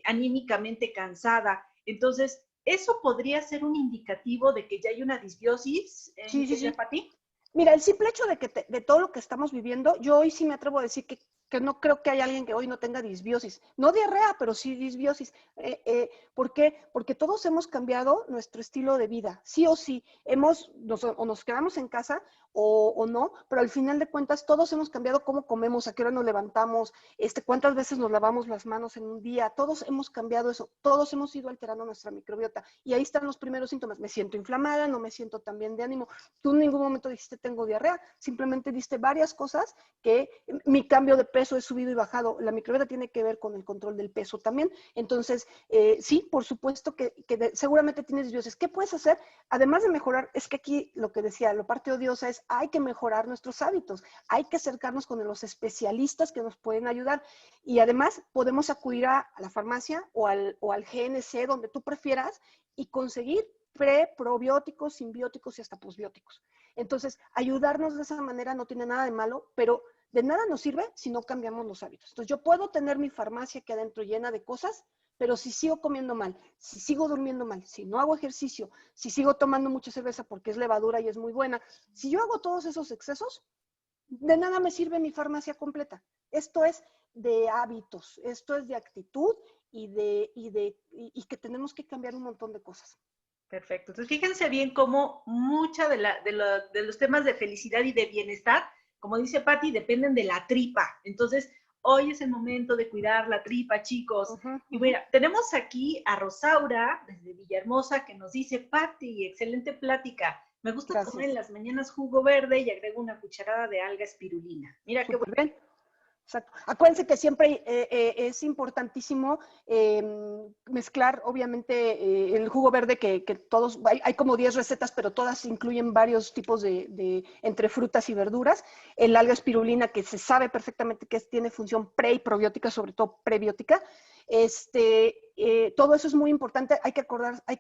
anímicamente cansada. Entonces, eso podría ser un indicativo de que ya hay una disbiosis, Sí, mi sí, querida sí. Pati. Mira, el simple hecho de todo lo que estamos viviendo, yo hoy sí me atrevo a decir que no creo que haya alguien que hoy no tenga disbiosis. No diarrea, pero sí disbiosis. ¿Por qué? Porque todos hemos cambiado nuestro estilo de vida. Sí o sí, o nos quedamos en casa o no, pero al final de cuentas todos hemos cambiado cómo comemos, a qué hora nos levantamos, cuántas veces nos lavamos las manos en un día. Todos hemos cambiado eso. Todos hemos ido alterando nuestra microbiota. Y ahí están los primeros síntomas. Me siento inflamada, no me siento tan bien de ánimo. Tú en ningún momento dijiste tengo diarrea, simplemente diste varias cosas que mi cambio de peso he subido y bajado. La microbiota tiene que ver con el control del peso también. Entonces, sí, por supuesto que seguramente tienes disbiosis. ¿Qué puedes hacer? Además de mejorar, es que aquí lo que decía, la parte odiosa es, hay que mejorar nuestros hábitos, hay que acercarnos con los especialistas que nos pueden ayudar. Y además podemos acudir a la farmacia o al GNC, donde tú prefieras, y conseguir probióticos, simbióticos y hasta posbióticos. Entonces, ayudarnos de esa manera no tiene nada de malo, pero de nada nos sirve si no cambiamos los hábitos. Entonces, yo puedo tener mi farmacia aquí adentro llena de cosas, pero si sigo comiendo mal, si sigo durmiendo mal, si no hago ejercicio, si sigo tomando mucha cerveza porque es levadura y es muy buena, si yo hago todos esos excesos, de nada me sirve mi farmacia completa. Esto es de hábitos, esto es de actitud y que tenemos que cambiar un montón de cosas. Perfecto. Entonces, fíjense bien cómo mucha de los temas de felicidad y de bienestar, como dice Patti, dependen de la tripa. Entonces, hoy es el momento de cuidar la tripa, chicos. Y mira, tenemos aquí a Rosaura, desde Villahermosa, que nos dice, Patti, excelente plática. Me gusta tomar en las mañanas jugo verde y agrego una cucharada de alga espirulina. Mira qué bueno. Bien. Exacto. Acuérdense que siempre es importantísimo mezclar, obviamente, el jugo verde que todos, hay como 10 recetas, pero todas incluyen varios tipos entre frutas y verduras. El alga espirulina, que se sabe perfectamente que tiene función pre y probiótica, sobre todo prebiótica. Todo eso es muy importante. Hay que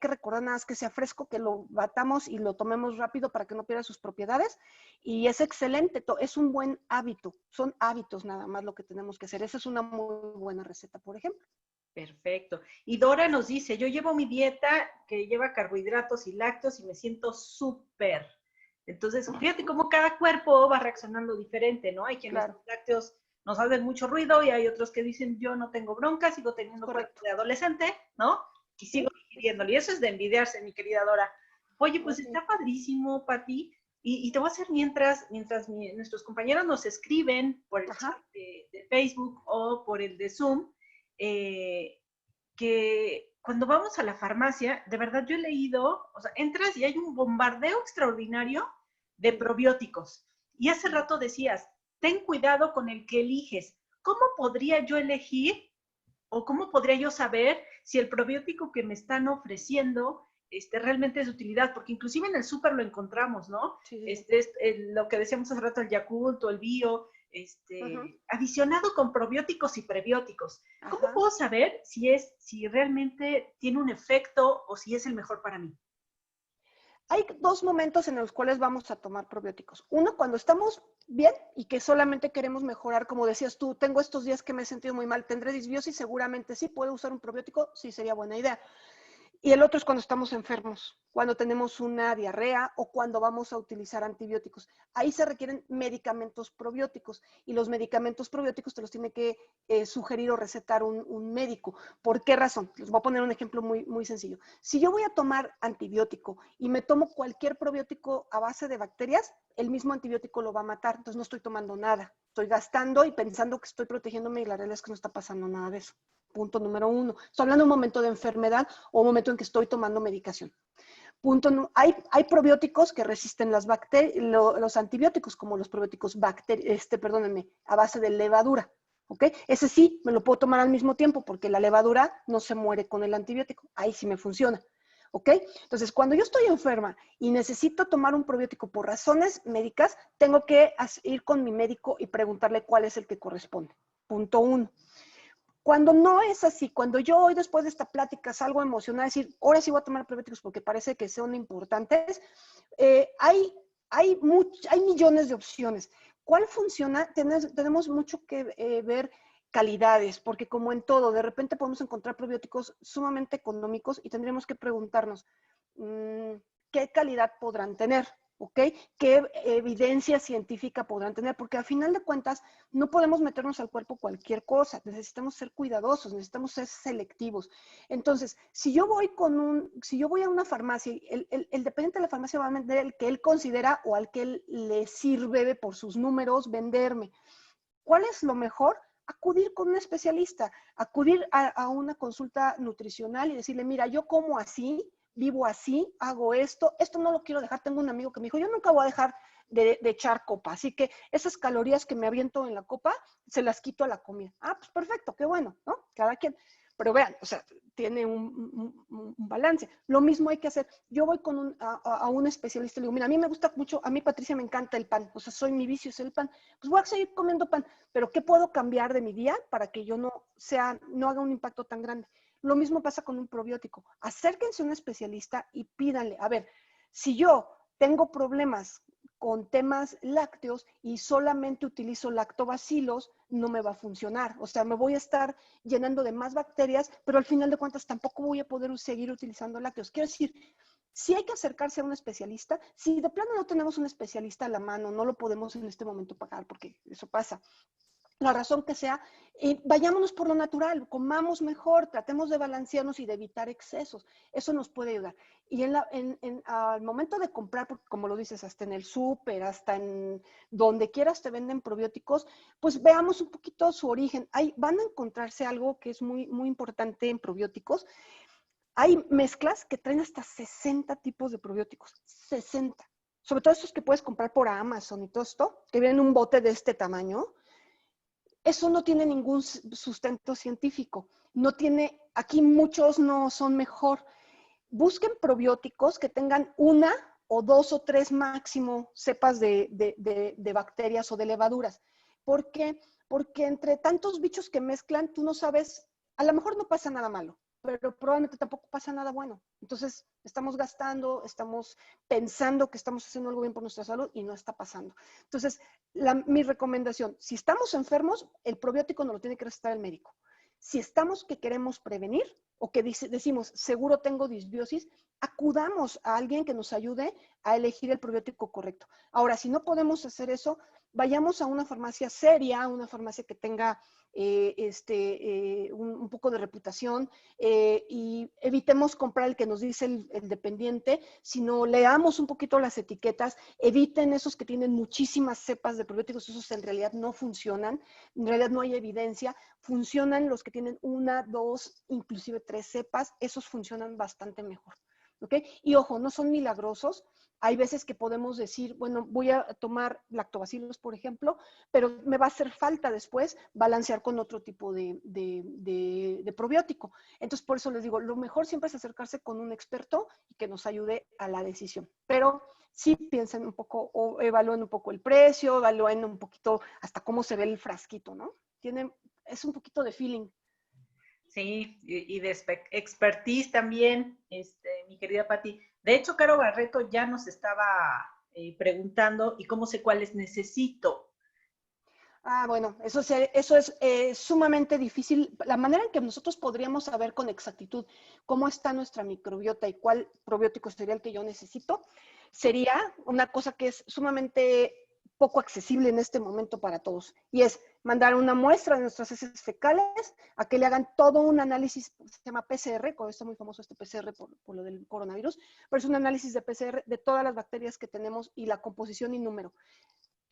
recordar nada más que sea fresco, que lo batamos y lo tomemos rápido para que no pierda sus propiedades. Y es excelente, es un buen hábito. Son hábitos nada más lo que tenemos que hacer. Esa es una muy buena receta, por ejemplo. Perfecto. Y Dora nos dice, yo llevo mi dieta que lleva carbohidratos y lácteos y me siento súper. Entonces, fíjate cómo cada cuerpo va reaccionando diferente, ¿no? Hay quienes los lácteos nos hacen mucho ruido y hay otros que dicen, yo no tengo bronca, sigo teniendo cuerpo de adolescente, ¿no? Y sigo digiriéndolo. Y eso es de envidiarse, mi querida Dora. Oye, pues está padrísimo, Pati. Y te voy a hacer mientras nuestros compañeros nos escriben por el chat de Facebook o por el de Zoom, que cuando vamos a la farmacia, de verdad yo he leído, o sea, entras y hay un bombardeo extraordinario de probióticos. Y hace rato decías, ten cuidado con el que eliges. ¿Cómo podría yo elegir o cómo podría yo saber si el probiótico que me están ofreciendo realmente es de utilidad? Porque inclusive en el súper lo encontramos, ¿no? Sí. Lo que decíamos hace rato, el Yakult o el Bio, adicionado con probióticos y prebióticos. ¿Cómo puedo saber si realmente tiene un efecto o si es el mejor para mí? Hay dos momentos en los cuales vamos a tomar probióticos. Uno, cuando estamos bien y que solamente queremos mejorar, como decías tú, tengo estos días que me he sentido muy mal, ¿tendré disbiosis? Seguramente sí. ¿Puedo usar un probiótico? Sí, sería buena idea. Y el otro es cuando estamos enfermos, cuando tenemos una diarrea o cuando vamos a utilizar antibióticos. Ahí se requieren medicamentos probióticos y los medicamentos probióticos te los tiene que sugerir o recetar un médico. ¿Por qué razón? Les voy a poner un ejemplo muy, muy sencillo. Si yo voy a tomar antibiótico y me tomo cualquier probiótico a base de bacterias, el mismo antibiótico lo va a matar, entonces no estoy tomando nada. Estoy gastando y pensando que estoy protegiéndome y la realidad es que no está pasando nada de eso. Punto número uno. Estoy hablando de un momento de enfermedad o un momento en que estoy tomando medicación. Hay probióticos que resisten los antibióticos, como los probióticos a base de levadura. ¿Okay? Ese sí me lo puedo tomar al mismo tiempo porque la levadura no se muere con el antibiótico. Ahí sí me funciona. ¿Ok? Entonces, cuando yo estoy enferma y necesito tomar un probiótico por razones médicas, tengo que ir con mi médico y preguntarle cuál es el que corresponde. Punto uno. Cuando no es así, cuando yo hoy después de esta plática salgo emocionada, decir, ahora sí voy a tomar probióticos porque parece que son importantes, hay millones de opciones. ¿Cuál funciona? Tenemos mucho que ver calidades, porque como en todo, de repente podemos encontrar probióticos sumamente económicos y tendríamos que preguntarnos, ¿qué calidad podrán tener? ¿Ok? ¿Qué evidencia científica podrán tener? Porque al final de cuentas no podemos meternos al cuerpo cualquier cosa, necesitamos ser cuidadosos, necesitamos ser selectivos. Entonces, si yo voy a una farmacia, el dependiente de la farmacia va a vender el que él considera o al que él le sirve por sus números venderme. ¿Cuál es lo mejor? Acudir con un especialista, acudir a una consulta nutricional y decirle, mira, yo como así, vivo así, hago esto no lo quiero dejar. Tengo un amigo que me dijo, yo nunca voy a dejar de echar copa, así que esas calorías que me aviento en la copa, se las quito a la comida. Ah, pues perfecto, qué bueno, ¿no? Cada quien. Pero vean, o sea, tiene un balance. Lo mismo hay que hacer. Yo voy con a un especialista y le digo, mira, a mí me gusta mucho, a mí Patricia me encanta el pan, o sea, mi vicio es el pan. Pues voy a seguir comiendo pan, pero ¿qué puedo cambiar de mi día para que yo no haga un impacto tan grande? Lo mismo pasa con un probiótico. Acérquense a un especialista y pídanle, a ver, si yo tengo problemas con temas lácteos y solamente utilizo lactobacilos, no me va a funcionar. O sea, me voy a estar llenando de más bacterias, pero al final de cuentas tampoco voy a poder seguir utilizando lácteos. Quiero decir, sí hay que acercarse a un especialista. Si de plano no tenemos un especialista a la mano, no lo podemos en este momento pagar, porque eso pasa. La razón que sea, vayámonos por lo natural, comamos mejor, tratemos de balancearnos y de evitar excesos. Eso nos puede ayudar. Y al momento de comprar, porque como lo dices, hasta en el súper, hasta en donde quieras te venden probióticos, pues veamos un poquito su origen. Van a encontrarse algo que es muy, muy importante en probióticos. Hay mezclas que traen hasta 60 tipos de probióticos, 60. Sobre todo estos que puedes comprar por Amazon y todo esto, que vienen en un bote de este tamaño. Eso no tiene ningún sustento científico. Aquí muchos no son mejor. Busquen probióticos que tengan una o dos o tres máximo cepas de bacterias o de levaduras. ¿Por qué? Porque entre tantos bichos que mezclan, tú no sabes, a lo mejor no pasa nada malo, pero probablemente tampoco pasa nada bueno. Entonces, estamos gastando, estamos pensando que estamos haciendo algo bien por nuestra salud y no está pasando. Entonces, mi recomendación, si estamos enfermos, el probiótico nos lo tiene que recetar el médico. Si estamos que queremos prevenir o que decimos, seguro tengo disbiosis, acudamos a alguien que nos ayude a elegir el probiótico correcto. Ahora, si no podemos hacer eso, vayamos a una farmacia seria, una farmacia que tenga un poco de reputación y evitemos comprar el que nos dice el dependiente, sino leamos un poquito las etiquetas, eviten esos que tienen muchísimas cepas de probióticos, esos en realidad no funcionan, en realidad no hay evidencia, funcionan los que tienen una, dos, inclusive tres cepas, esos funcionan bastante mejor. ¿Okay? Y ojo, no son milagrosos. Hay veces que podemos decir, bueno, voy a tomar lactobacilos, por ejemplo, pero me va a hacer falta después balancear con otro tipo de probiótico. Entonces, por eso les digo, lo mejor siempre es acercarse con un experto y que nos ayude a la decisión. Pero sí piensen un poco o evalúen un poco el precio, evalúen un poquito hasta cómo se ve el frasquito, ¿no? Es un poquito de feeling. Sí, y de expertise también, mi querida Patti. De hecho, Caro Barreto ya nos estaba preguntando, ¿y cómo sé cuáles necesito? Bueno, eso es sumamente difícil. La manera en que nosotros podríamos saber con exactitud cómo está nuestra microbiota y cuál probiótico sería el que yo necesito, sería una cosa que es sumamente poco accesible en este momento para todos. Y es mandar una muestra de nuestras heces fecales a que le hagan todo un análisis, se llama PCR, con esto muy famoso este PCR por lo del coronavirus, pero es un análisis de PCR de todas las bacterias que tenemos y la composición y número.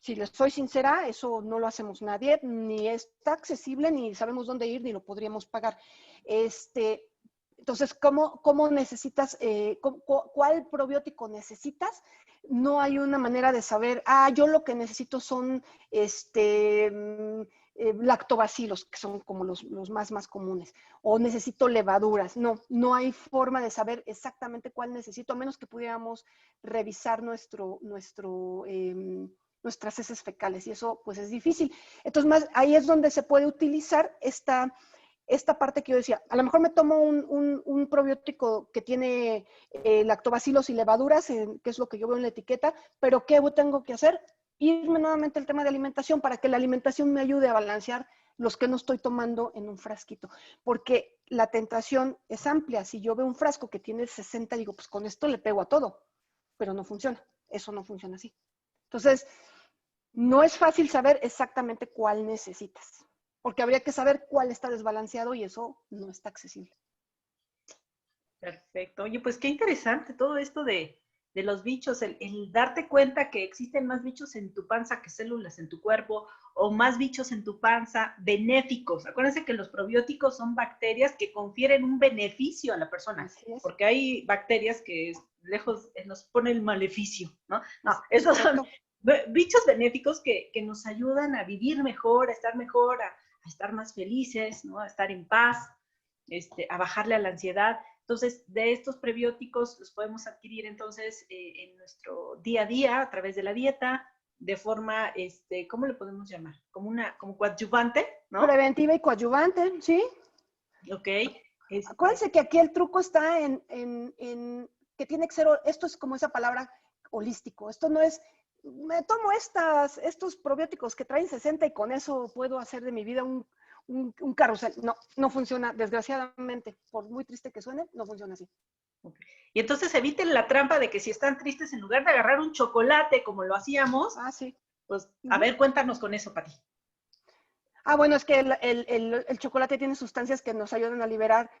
Si les soy sincera, eso no lo hacemos nadie, ni está accesible, ni sabemos dónde ir, ni lo podríamos pagar. Entonces, ¿cómo necesitas, cuál probiótico necesitas? No hay una manera de saber, yo lo que necesito son lactobacilos, que son como los más comunes, o necesito levaduras. No hay forma de saber exactamente cuál necesito, a menos que pudiéramos revisar nuestras heces fecales, y eso pues es difícil. Entonces, ahí es donde se puede utilizar esta parte que yo decía. A lo mejor me tomo un probiótico que tiene lactobacilos y levaduras, que es lo que yo veo en la etiqueta, pero ¿qué tengo que hacer? Irme nuevamente al tema de alimentación para que la alimentación me ayude a balancear los que no estoy tomando en un frasquito, porque la tentación es amplia. Si yo veo un frasco que tiene 60, digo, pues con esto le pego a todo, pero no funciona. Eso no funciona así. Entonces, no es fácil saber exactamente cuál necesitas, porque habría que saber cuál está desbalanceado y eso no está accesible. Perfecto. Oye, pues qué interesante todo esto de los bichos, el darte cuenta que existen más bichos en tu panza que células en tu cuerpo, o más bichos en tu panza benéficos. Acuérdense que los probióticos son bacterias que confieren un beneficio a la persona, porque hay bacterias que lejos nos pone el maleficio, ¿no? No, esos son bichos benéficos que nos ayudan a vivir mejor, a estar mejor, a estar más felices, ¿no? A estar en paz, a bajarle a la ansiedad. Entonces, de estos prebióticos los podemos adquirir entonces en nuestro día a día a través de la dieta, de forma, ¿cómo le podemos llamar? Como coadyuvante, ¿no? Preventiva y coadyuvante, ¿sí? Ok. Acuérdense que aquí el truco está en que tiene que ser, esto es como esa palabra holístico, esto no es, me tomo estos probióticos que traen 60 y con eso puedo hacer de mi vida un carrusel. No, no funciona, desgraciadamente, por muy triste que suene, no funciona así. Okay. Y entonces eviten la trampa de que si están tristes, en lugar de agarrar un chocolate como lo hacíamos, sí. Pues, a ver, cuéntanos con eso, Pati. Bueno, es que el chocolate tiene sustancias que nos ayudan a liberar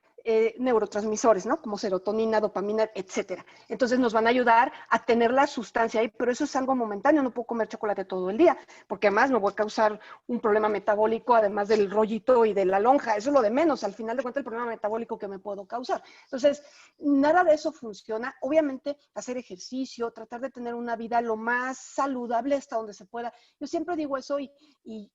neurotransmisores, ¿no? Como serotonina, dopamina, etcétera. Entonces nos van a ayudar a tener la sustancia ahí, pero eso es algo momentáneo, no puedo comer chocolate todo el día, porque además me voy a causar un problema metabólico, además del rollito y de la lonja, eso es lo de menos, al final de cuentas el problema metabólico que me puedo causar. Entonces, nada de eso funciona. Obviamente, hacer ejercicio, tratar de tener una vida lo más saludable hasta donde se pueda. Yo siempre digo eso y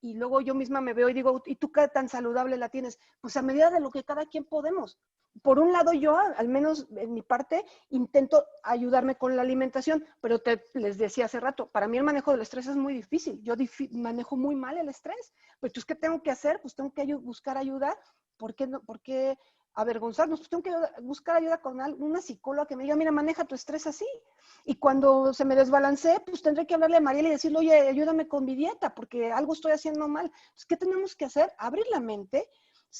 luego yo misma me veo y digo, ¿y tú qué tan saludable la tienes? Pues a medida de lo que cada quien podemos. Por un lado yo, al menos en mi parte, intento ayudarme con la alimentación, pero les decía hace rato, para mí el manejo del estrés es muy difícil. Yo manejo muy mal el estrés. Pues entonces, ¿qué tengo que hacer? Pues tengo que buscar ayuda. ¿Por qué no? ¿Por qué avergonzarnos? Pues tengo que buscar ayuda con una psicóloga que me diga, mira, maneja tu estrés así. Y cuando se me desbalancee, pues tendré que hablarle a Mariela y decirle, oye, ayúdame con mi dieta, porque algo estoy haciendo mal. Pues, ¿qué tenemos que hacer? Abrir la mente,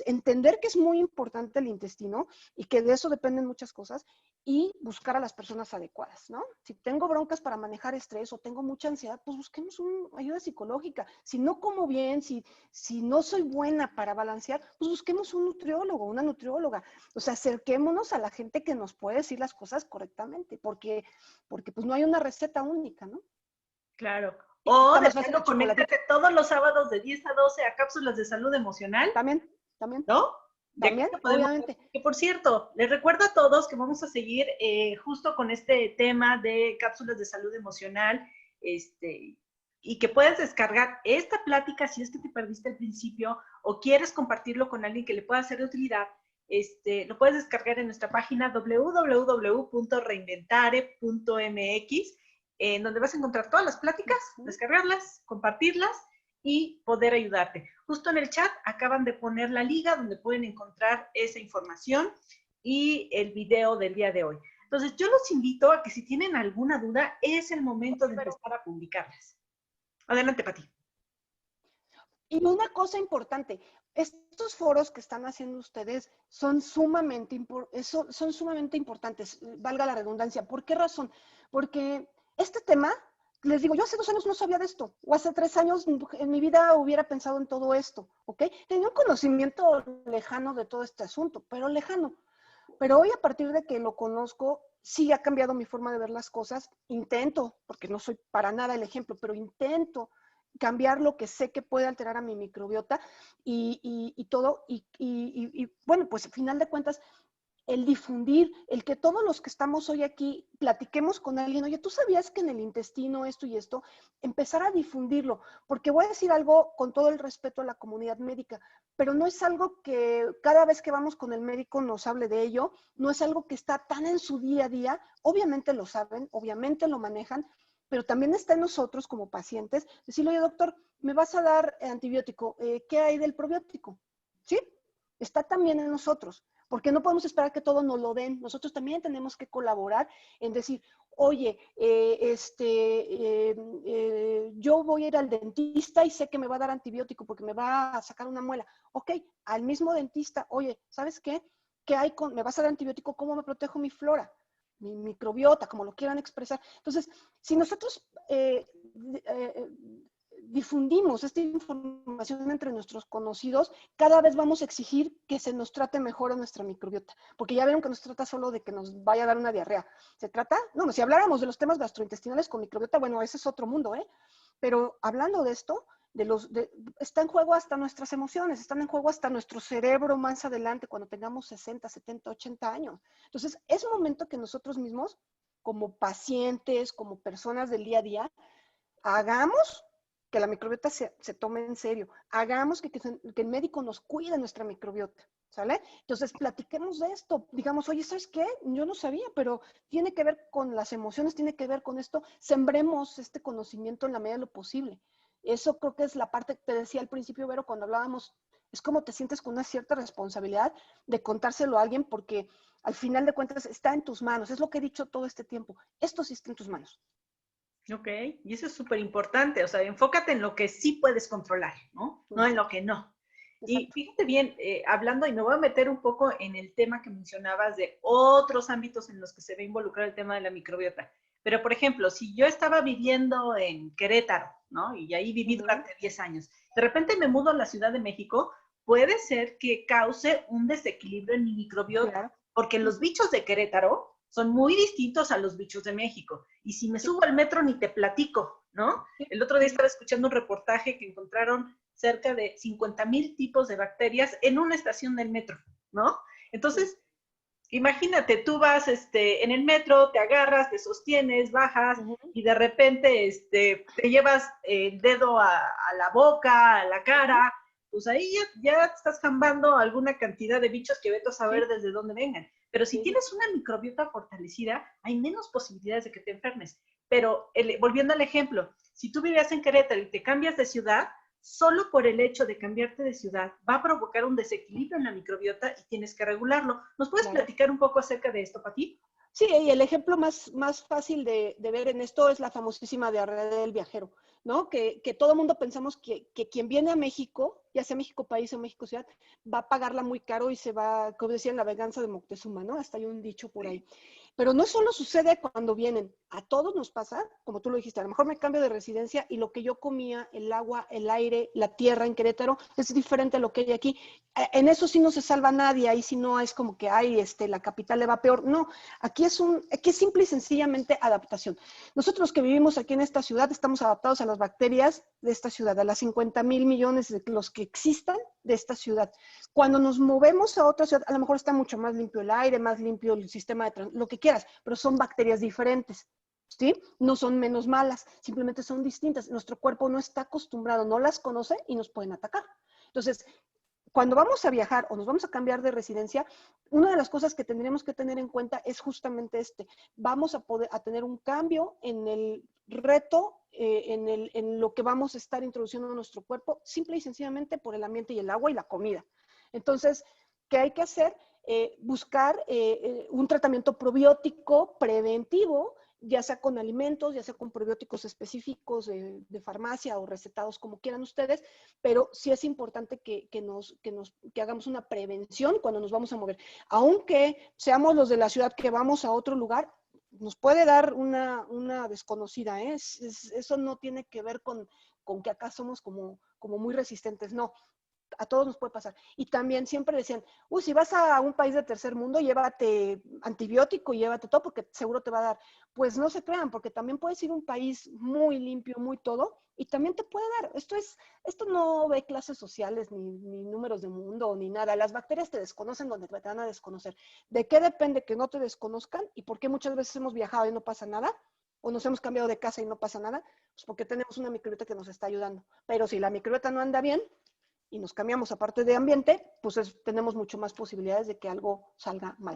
entender que es muy importante el intestino y que de eso dependen muchas cosas y buscar a las personas adecuadas, ¿no? Si tengo broncas para manejar estrés o tengo mucha ansiedad, pues busquemos una ayuda psicológica. Si no como bien, si no soy buena para balancear, pues busquemos un nutriólogo, una nutrióloga. O sea, acerquémonos a la gente que nos puede decir las cosas correctamente, porque pues no hay una receta única, ¿no? Claro. O de plano, conéctate todos los sábados de 10 a 12 a cápsulas de salud emocional. También. ¿No? También, obviamente. Que por cierto, les recuerdo a todos que vamos a seguir justo con este tema de cápsulas de salud emocional, y que puedes descargar esta plática si es que te perdiste al principio o quieres compartirlo con alguien que le pueda ser de utilidad. Lo puedes descargar en nuestra página www.reinventare.mx, en donde vas a encontrar todas las pláticas, descargarlas, compartirlas y poder ayudarte. Justo en el chat acaban de poner la liga donde pueden encontrar esa información y el video del día de hoy. Entonces, yo los invito a que si tienen alguna duda, es el momento de empezar a publicarlas. Adelante, Pati. Y una cosa importante, estos foros que están haciendo ustedes son sumamente importantes, valga la redundancia. ¿Por qué razón? Porque este tema, les digo, yo hace 2 años no sabía de esto, o hace 3 años en mi vida hubiera pensado en todo esto, ¿ok? Tenía un conocimiento lejano de todo este asunto, pero lejano. Pero hoy, a partir de que lo conozco, sí ha cambiado mi forma de ver las cosas. Intento, porque no soy para nada el ejemplo, pero intento cambiar lo que sé que puede alterar a mi microbiota y todo. Y bueno, pues al final de cuentas, el difundir, el que todos los que estamos hoy aquí platiquemos con alguien, oye, ¿tú sabías que en el intestino esto y esto? Empezar a difundirlo, porque voy a decir algo con todo el respeto a la comunidad médica, pero no es algo que cada vez que vamos con el médico nos hable de ello, no es algo que está tan en su día a día, obviamente lo saben, obviamente lo manejan, pero también está en nosotros como pacientes decirle, oye, doctor, me vas a dar antibiótico, ¿qué hay del probiótico? ¿Sí? Está también en nosotros, porque no podemos esperar que todo nos lo den. Nosotros también tenemos que colaborar en decir, oye, yo voy a ir al dentista y sé que me va a dar antibiótico porque me va a sacar una muela. Ok, al mismo dentista, oye, ¿sabes qué? ¿Qué hay me vas a dar antibiótico? ¿Cómo me protejo mi flora? Mi microbiota, como lo quieran expresar. Entonces, si nosotros difundimos esta información entre nuestros conocidos, cada vez vamos a exigir que se nos trate mejor a nuestra microbiota, porque ya vieron que no se trata solo de que nos vaya a dar una diarrea, se trata, no, si habláramos de los temas gastrointestinales con microbiota, bueno, ese es otro mundo, ¿eh? Pero hablando de esto, está en juego hasta nuestras emociones, están en juego hasta nuestro cerebro más adelante, cuando tengamos 60, 70, 80 años. Entonces, es momento que nosotros mismos, como pacientes, como personas del día a día, hagamos que la microbiota se tome en serio, hagamos que el médico nos cuide nuestra microbiota, ¿sale? Entonces, platiquemos de esto, digamos, oye, ¿sabes qué? Yo no sabía, pero tiene que ver con las emociones, tiene que ver con esto, sembremos este conocimiento en la medida de lo posible. Eso creo que es la parte que te decía al principio, Vero, cuando hablábamos, es como te sientes con una cierta responsabilidad de contárselo a alguien, porque al final de cuentas está en tus manos, es lo que he dicho todo este tiempo, esto sí está en tus manos. Ok, y eso es súper importante, o sea, enfócate en lo que sí puedes controlar, ¿no? No en lo que no. Y Exacto. fíjate bien, hablando, y me voy a meter un poco en el tema que mencionabas de otros ámbitos en los que se ve involucrado el tema de la microbiota. Pero, por ejemplo, si yo estaba viviendo en Querétaro, ¿no? Y ahí viví durante 10 años, de repente me mudo a la Ciudad de México, puede ser que cause un desequilibrio en mi microbiota, Claro. porque los bichos de Querétaro son muy distintos a los bichos de México. Y si me Sí, subo al metro ni te platico, ¿no? sí, El otro día sí. estaba escuchando un reportaje que encontraron cerca de 50,000 tipos de bacterias en una estación del metro, ¿no? Sí. Entonces, imagínate, tú vas en el metro, te agarras, te sostienes, bajas Ujú, y de repente te llevas el dedo a la boca, a la ujú, cara, pues ahí ya estás jambando alguna cantidad de bichos que vete a saber sí, desde dónde vengan. Pero si sí. tienes una microbiota fortalecida, hay menos posibilidades de que te enfermes. Pero volviendo al ejemplo, si tú vivías en Querétaro y te cambias de ciudad, solo por el hecho de cambiarte de ciudad va a provocar un desequilibrio en la microbiota y tienes que regularlo. ¿Nos puedes Claro. platicar un poco acerca de esto, Pati? Sí, y el ejemplo más fácil de ver en esto es la famosísima diarrea del viajero, ¿no? Que todo mundo pensamos que quien viene a México, ya sea México país o México ciudad, va a pagarla muy caro y se va, como decían, la venganza de Moctezuma, ¿no? Hasta hay un dicho por ahí. Pero no solo sucede cuando vienen, a todos nos pasa, como tú lo dijiste, a lo mejor me cambio de residencia y lo que yo comía, el agua, el aire, la tierra en Querétaro, es diferente a lo que hay aquí. En eso sí no se salva nadie, ahí sí no es como que, ay, la capital le va peor. No, aquí es simple y sencillamente adaptación. Nosotros que vivimos aquí en esta ciudad estamos adaptados a las bacterias de esta ciudad, a las 50,000 millones de los que existan de esta ciudad. Cuando nos movemos a otra ciudad, a lo mejor está mucho más limpio el aire, más limpio el sistema de lo que quieras, pero son bacterias diferentes. ¿Sí? No son menos malas, simplemente son distintas. Nuestro cuerpo no está acostumbrado, no las conoce y nos pueden atacar. Entonces, cuando vamos a viajar o nos vamos a cambiar de residencia, una de las cosas que tendríamos que tener en cuenta es justamente vamos a tener un cambio en el reto, en lo que vamos a estar introduciendo en nuestro cuerpo, simple y sencillamente por el ambiente y el agua y la comida. Entonces, ¿qué hay que hacer? Buscar un tratamiento probiótico preventivo, ya sea con alimentos, ya sea con probióticos específicos de farmacia o recetados como quieran ustedes, pero sí es importante que hagamos una prevención cuando nos vamos a mover. Aunque seamos los de la ciudad que vamos a otro lugar, nos puede dar una desconocida, ¿eh? Eso no tiene que ver con que acá somos como muy resistentes, no. A todos nos puede pasar. Y también siempre decían, si vas a un país de tercer mundo, llévate antibiótico y llévate todo porque seguro te va a dar. Pues no se crean, porque también puedes ir a un país muy limpio, muy todo, y también te puede dar. Esto no ve clases sociales, ni números de mundo, ni nada. Las bacterias te desconocen donde te van a desconocer. ¿De qué depende que no te desconozcan? ¿Y por qué muchas veces hemos viajado y no pasa nada? ¿O nos hemos cambiado de casa y no pasa nada? Pues porque tenemos una microbiota que nos está ayudando. Pero si la microbiota no anda bien, y nos cambiamos aparte de ambiente, pues tenemos mucho más posibilidades de que algo salga mal.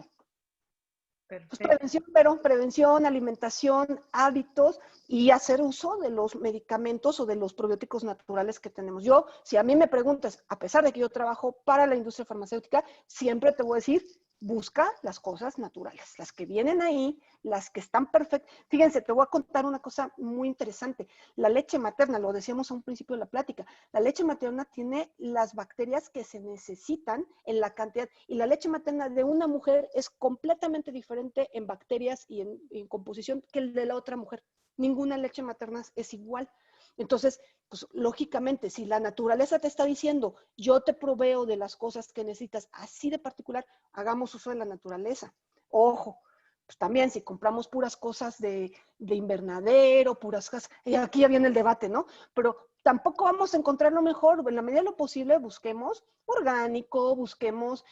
Pues Perfecto. prevención, pero prevención, alimentación, hábitos y hacer uso de los medicamentos o de los probióticos naturales que tenemos. Yo, si a mí me preguntas, a pesar de que yo trabajo para la industria farmacéutica, siempre te voy a decir, busca las cosas naturales, las que vienen ahí, las que están perfectas. Fíjense, te voy a contar una cosa muy interesante. La leche materna, lo decíamos a un principio de la plática, la leche materna tiene las bacterias que se necesitan en la cantidad, y la leche materna de una mujer es completamente diferente en bacterias y en composición que el de la otra mujer. Ninguna leche materna es igual. Entonces, pues lógicamente, si la naturaleza te está diciendo, yo te proveo de las cosas que necesitas, así de particular, hagamos uso de la naturaleza. Ojo, pues también si compramos puras cosas de invernadero, puras cosas, y aquí ya viene el debate, ¿no? Pero tampoco vamos a encontrar lo mejor, en la medida de lo posible busquemos orgánico, busquemos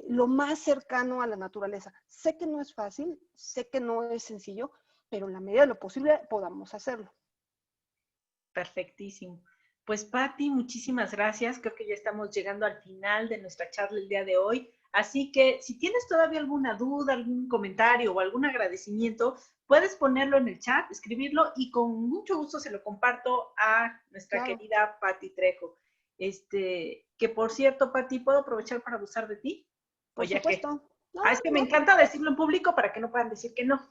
lo más cercano a la naturaleza. Sé que no es fácil, sé que no es sencillo, pero en la medida de lo posible podamos hacerlo. Perfectísimo. Pues Patti, muchísimas gracias. Creo que ya estamos llegando al final de nuestra charla el día de hoy. Así que si tienes todavía alguna duda, algún comentario o algún agradecimiento, puedes ponerlo en el chat, escribirlo y con mucho gusto se lo comparto a nuestra Claro, querida Patti Trejo. Que por cierto, Patti, ¿puedo aprovechar para abusar de ti? ¿O por ya qué? supuesto. No, Ah, es que me no, encanta decirlo en público para que no puedan decir que no.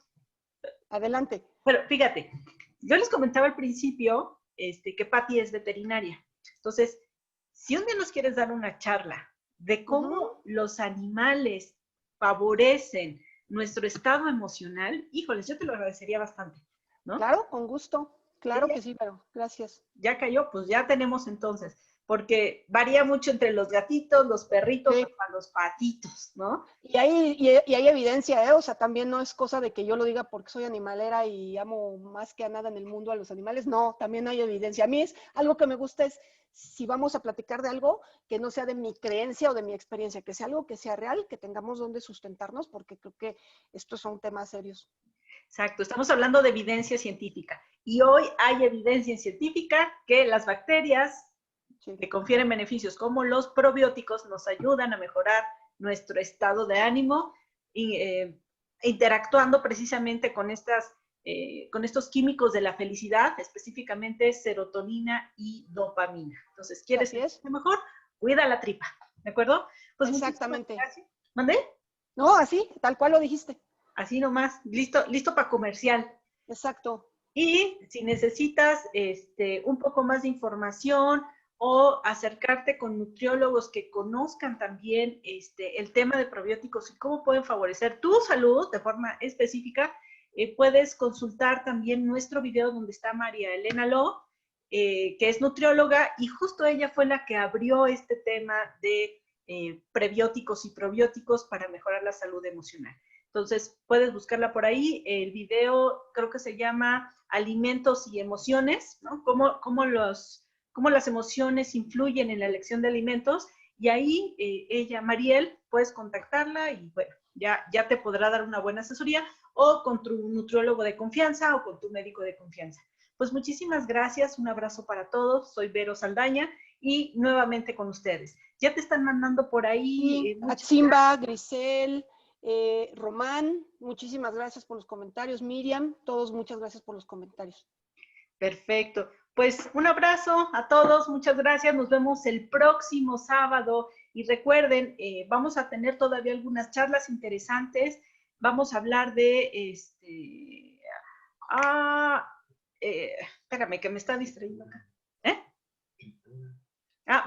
adelante. Pero fíjate, yo les comentaba al principio que Patti es veterinaria. Entonces, si un día nos quieres dar una charla de cómo los animales favorecen nuestro estado emocional, híjoles, yo te lo agradecería bastante, ¿no? Claro, con gusto. Sí, Claro que sí, pero gracias. ya cayó, pues ya tenemos entonces, porque varía mucho entre los gatitos, los perritos, Sí. hasta los patitos, ¿no? Y hay evidencia, ¿eh? O sea, también no es cosa de que yo lo diga porque soy animalera y amo más que a nada en el mundo a los animales. No, también hay evidencia. A mí es algo que me gusta es, si vamos a platicar de algo, que no sea de mi creencia o de mi experiencia, que sea algo que sea real, que tengamos donde sustentarnos, porque creo que estos son temas serios. Exacto, estamos hablando de evidencia científica. Y hoy hay evidencia científica que las bacterias Sí. que confieren beneficios como los probióticos nos ayudan a mejorar nuestro estado de ánimo y, interactuando precisamente con estos químicos de la felicidad, específicamente serotonina y dopamina. Entonces, ¿quieres Así es. sentirte mejor? Cuida la tripa, ¿de acuerdo? Pues muchísimas Exactamente. gracias. ¿Mandé? No, así, tal cual lo dijiste. Así nomás, listo para comercial. Exacto. Y si necesitas un poco más de información o acercarte con nutriólogos que conozcan también el tema de probióticos y cómo pueden favorecer tu salud de forma específica, puedes consultar también nuestro video donde está María Elena Lo, que es nutrióloga, y justo ella fue la que abrió este tema de prebióticos y probióticos para mejorar la salud emocional. Entonces, puedes buscarla por ahí. El video creo que se llama Alimentos y Emociones, ¿no? Cómo las emociones influyen en la elección de alimentos. Y ahí ella, Mariel, puedes contactarla y bueno, ya te podrá dar una buena asesoría o con tu nutriólogo de confianza o con tu médico de confianza. Pues muchísimas gracias, un abrazo para todos. Soy Vero Saldaña y nuevamente con ustedes. Ya te están mandando por ahí Sí, muchas Atzimba, Grisel, Román, muchísimas gracias por los comentarios. Miriam, todos muchas gracias por los comentarios. Perfecto. Pues un abrazo a todos, muchas gracias. Nos vemos el próximo sábado. Y recuerden, vamos a tener todavía algunas charlas interesantes. Vamos a hablar de espérame, que me está distrayendo acá. ¿Eh?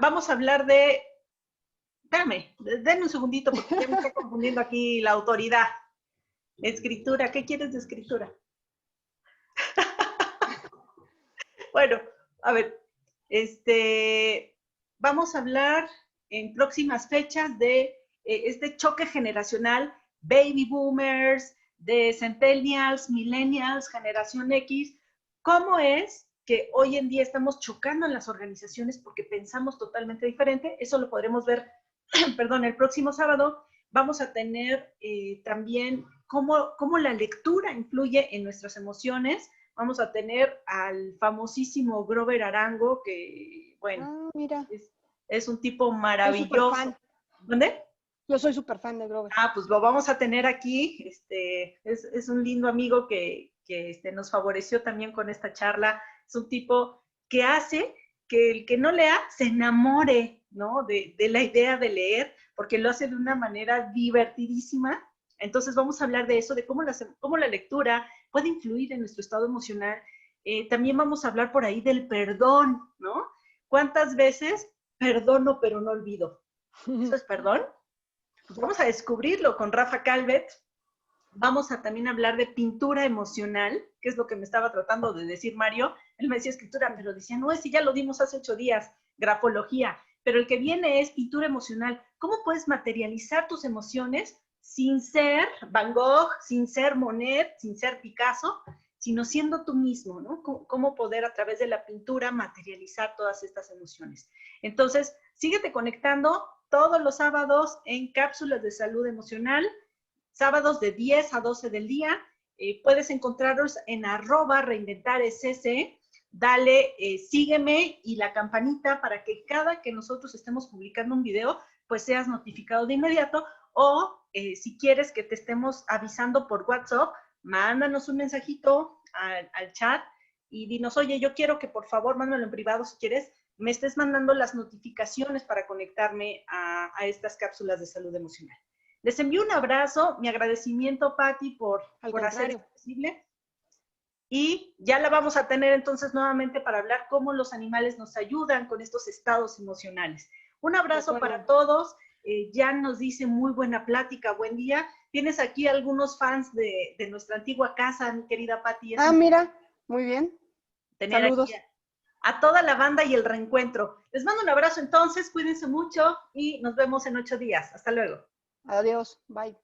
Vamos a hablar de. Espérame, denme un segundito porque ya me está confundiendo aquí la autoridad. Escritura, ¿qué quieres de escritura? Bueno, a ver, vamos a hablar en próximas fechas de este choque generacional, baby boomers, de centennials, millennials, generación X, cómo es que hoy en día estamos chocando en las organizaciones porque pensamos totalmente diferente. Eso lo podremos ver, perdón, el próximo sábado. Vamos a tener también cómo la lectura influye en nuestras emociones. Vamos a tener al famosísimo Grover Arango, que, bueno, Mira, es un tipo soy súper maravilloso. fan. ¿Dónde? Yo soy súper fan de Grover. Pues lo vamos a tener aquí. Es un lindo amigo que nos favoreció también con esta charla. Es un tipo que hace que el que no lea se enamore, ¿no? De la idea de leer, porque lo hace de una manera divertidísima. Entonces vamos a hablar de eso, de cómo la lectura puede influir en nuestro estado emocional. También vamos a hablar por ahí del perdón, ¿no? ¿Cuántas veces perdono pero no olvido? ¿Eso es perdón? Pues vamos a descubrirlo con Rafa Calvet. vamos a también hablar de pintura emocional, que es lo que me estaba tratando de decir Mario. Él me decía escritura, pero decía, no, ese ya lo dimos hace 8 días, grafología. Pero el que viene es pintura emocional. ¿Cómo puedes materializar tus emociones sin ser Van Gogh, sin ser Monet, sin ser Picasso, sino siendo tú mismo, ¿no? Cómo poder a través de la pintura materializar todas estas emociones. Entonces, síguete conectando todos los sábados en cápsulas de salud emocional, sábados de 10 a 12 del día. Puedes encontrarlos en @reinventarsc. Dale, sígueme y la campanita para que cada que nosotros estemos publicando un video, pues seas notificado de inmediato. O si quieres que te estemos avisando por WhatsApp, mándanos un mensajito al chat y dinos, oye, yo quiero que por favor, mándalo en privado si quieres, me estés mandando las notificaciones para conectarme a estas cápsulas de salud emocional. Les envío un abrazo, mi agradecimiento, Patti, por hacer esto posible. Y ya la vamos a tener entonces nuevamente para hablar cómo los animales nos ayudan con estos estados emocionales. Un abrazo para todos. Jan nos dice muy buena plática, buen día. Tienes aquí algunos fans de nuestra antigua casa, mi querida Patti. Mira, muy bien. Saludos. A toda la banda y el reencuentro. Les mando un abrazo entonces, cuídense mucho y nos vemos en 8 días. Hasta luego. Adiós, bye.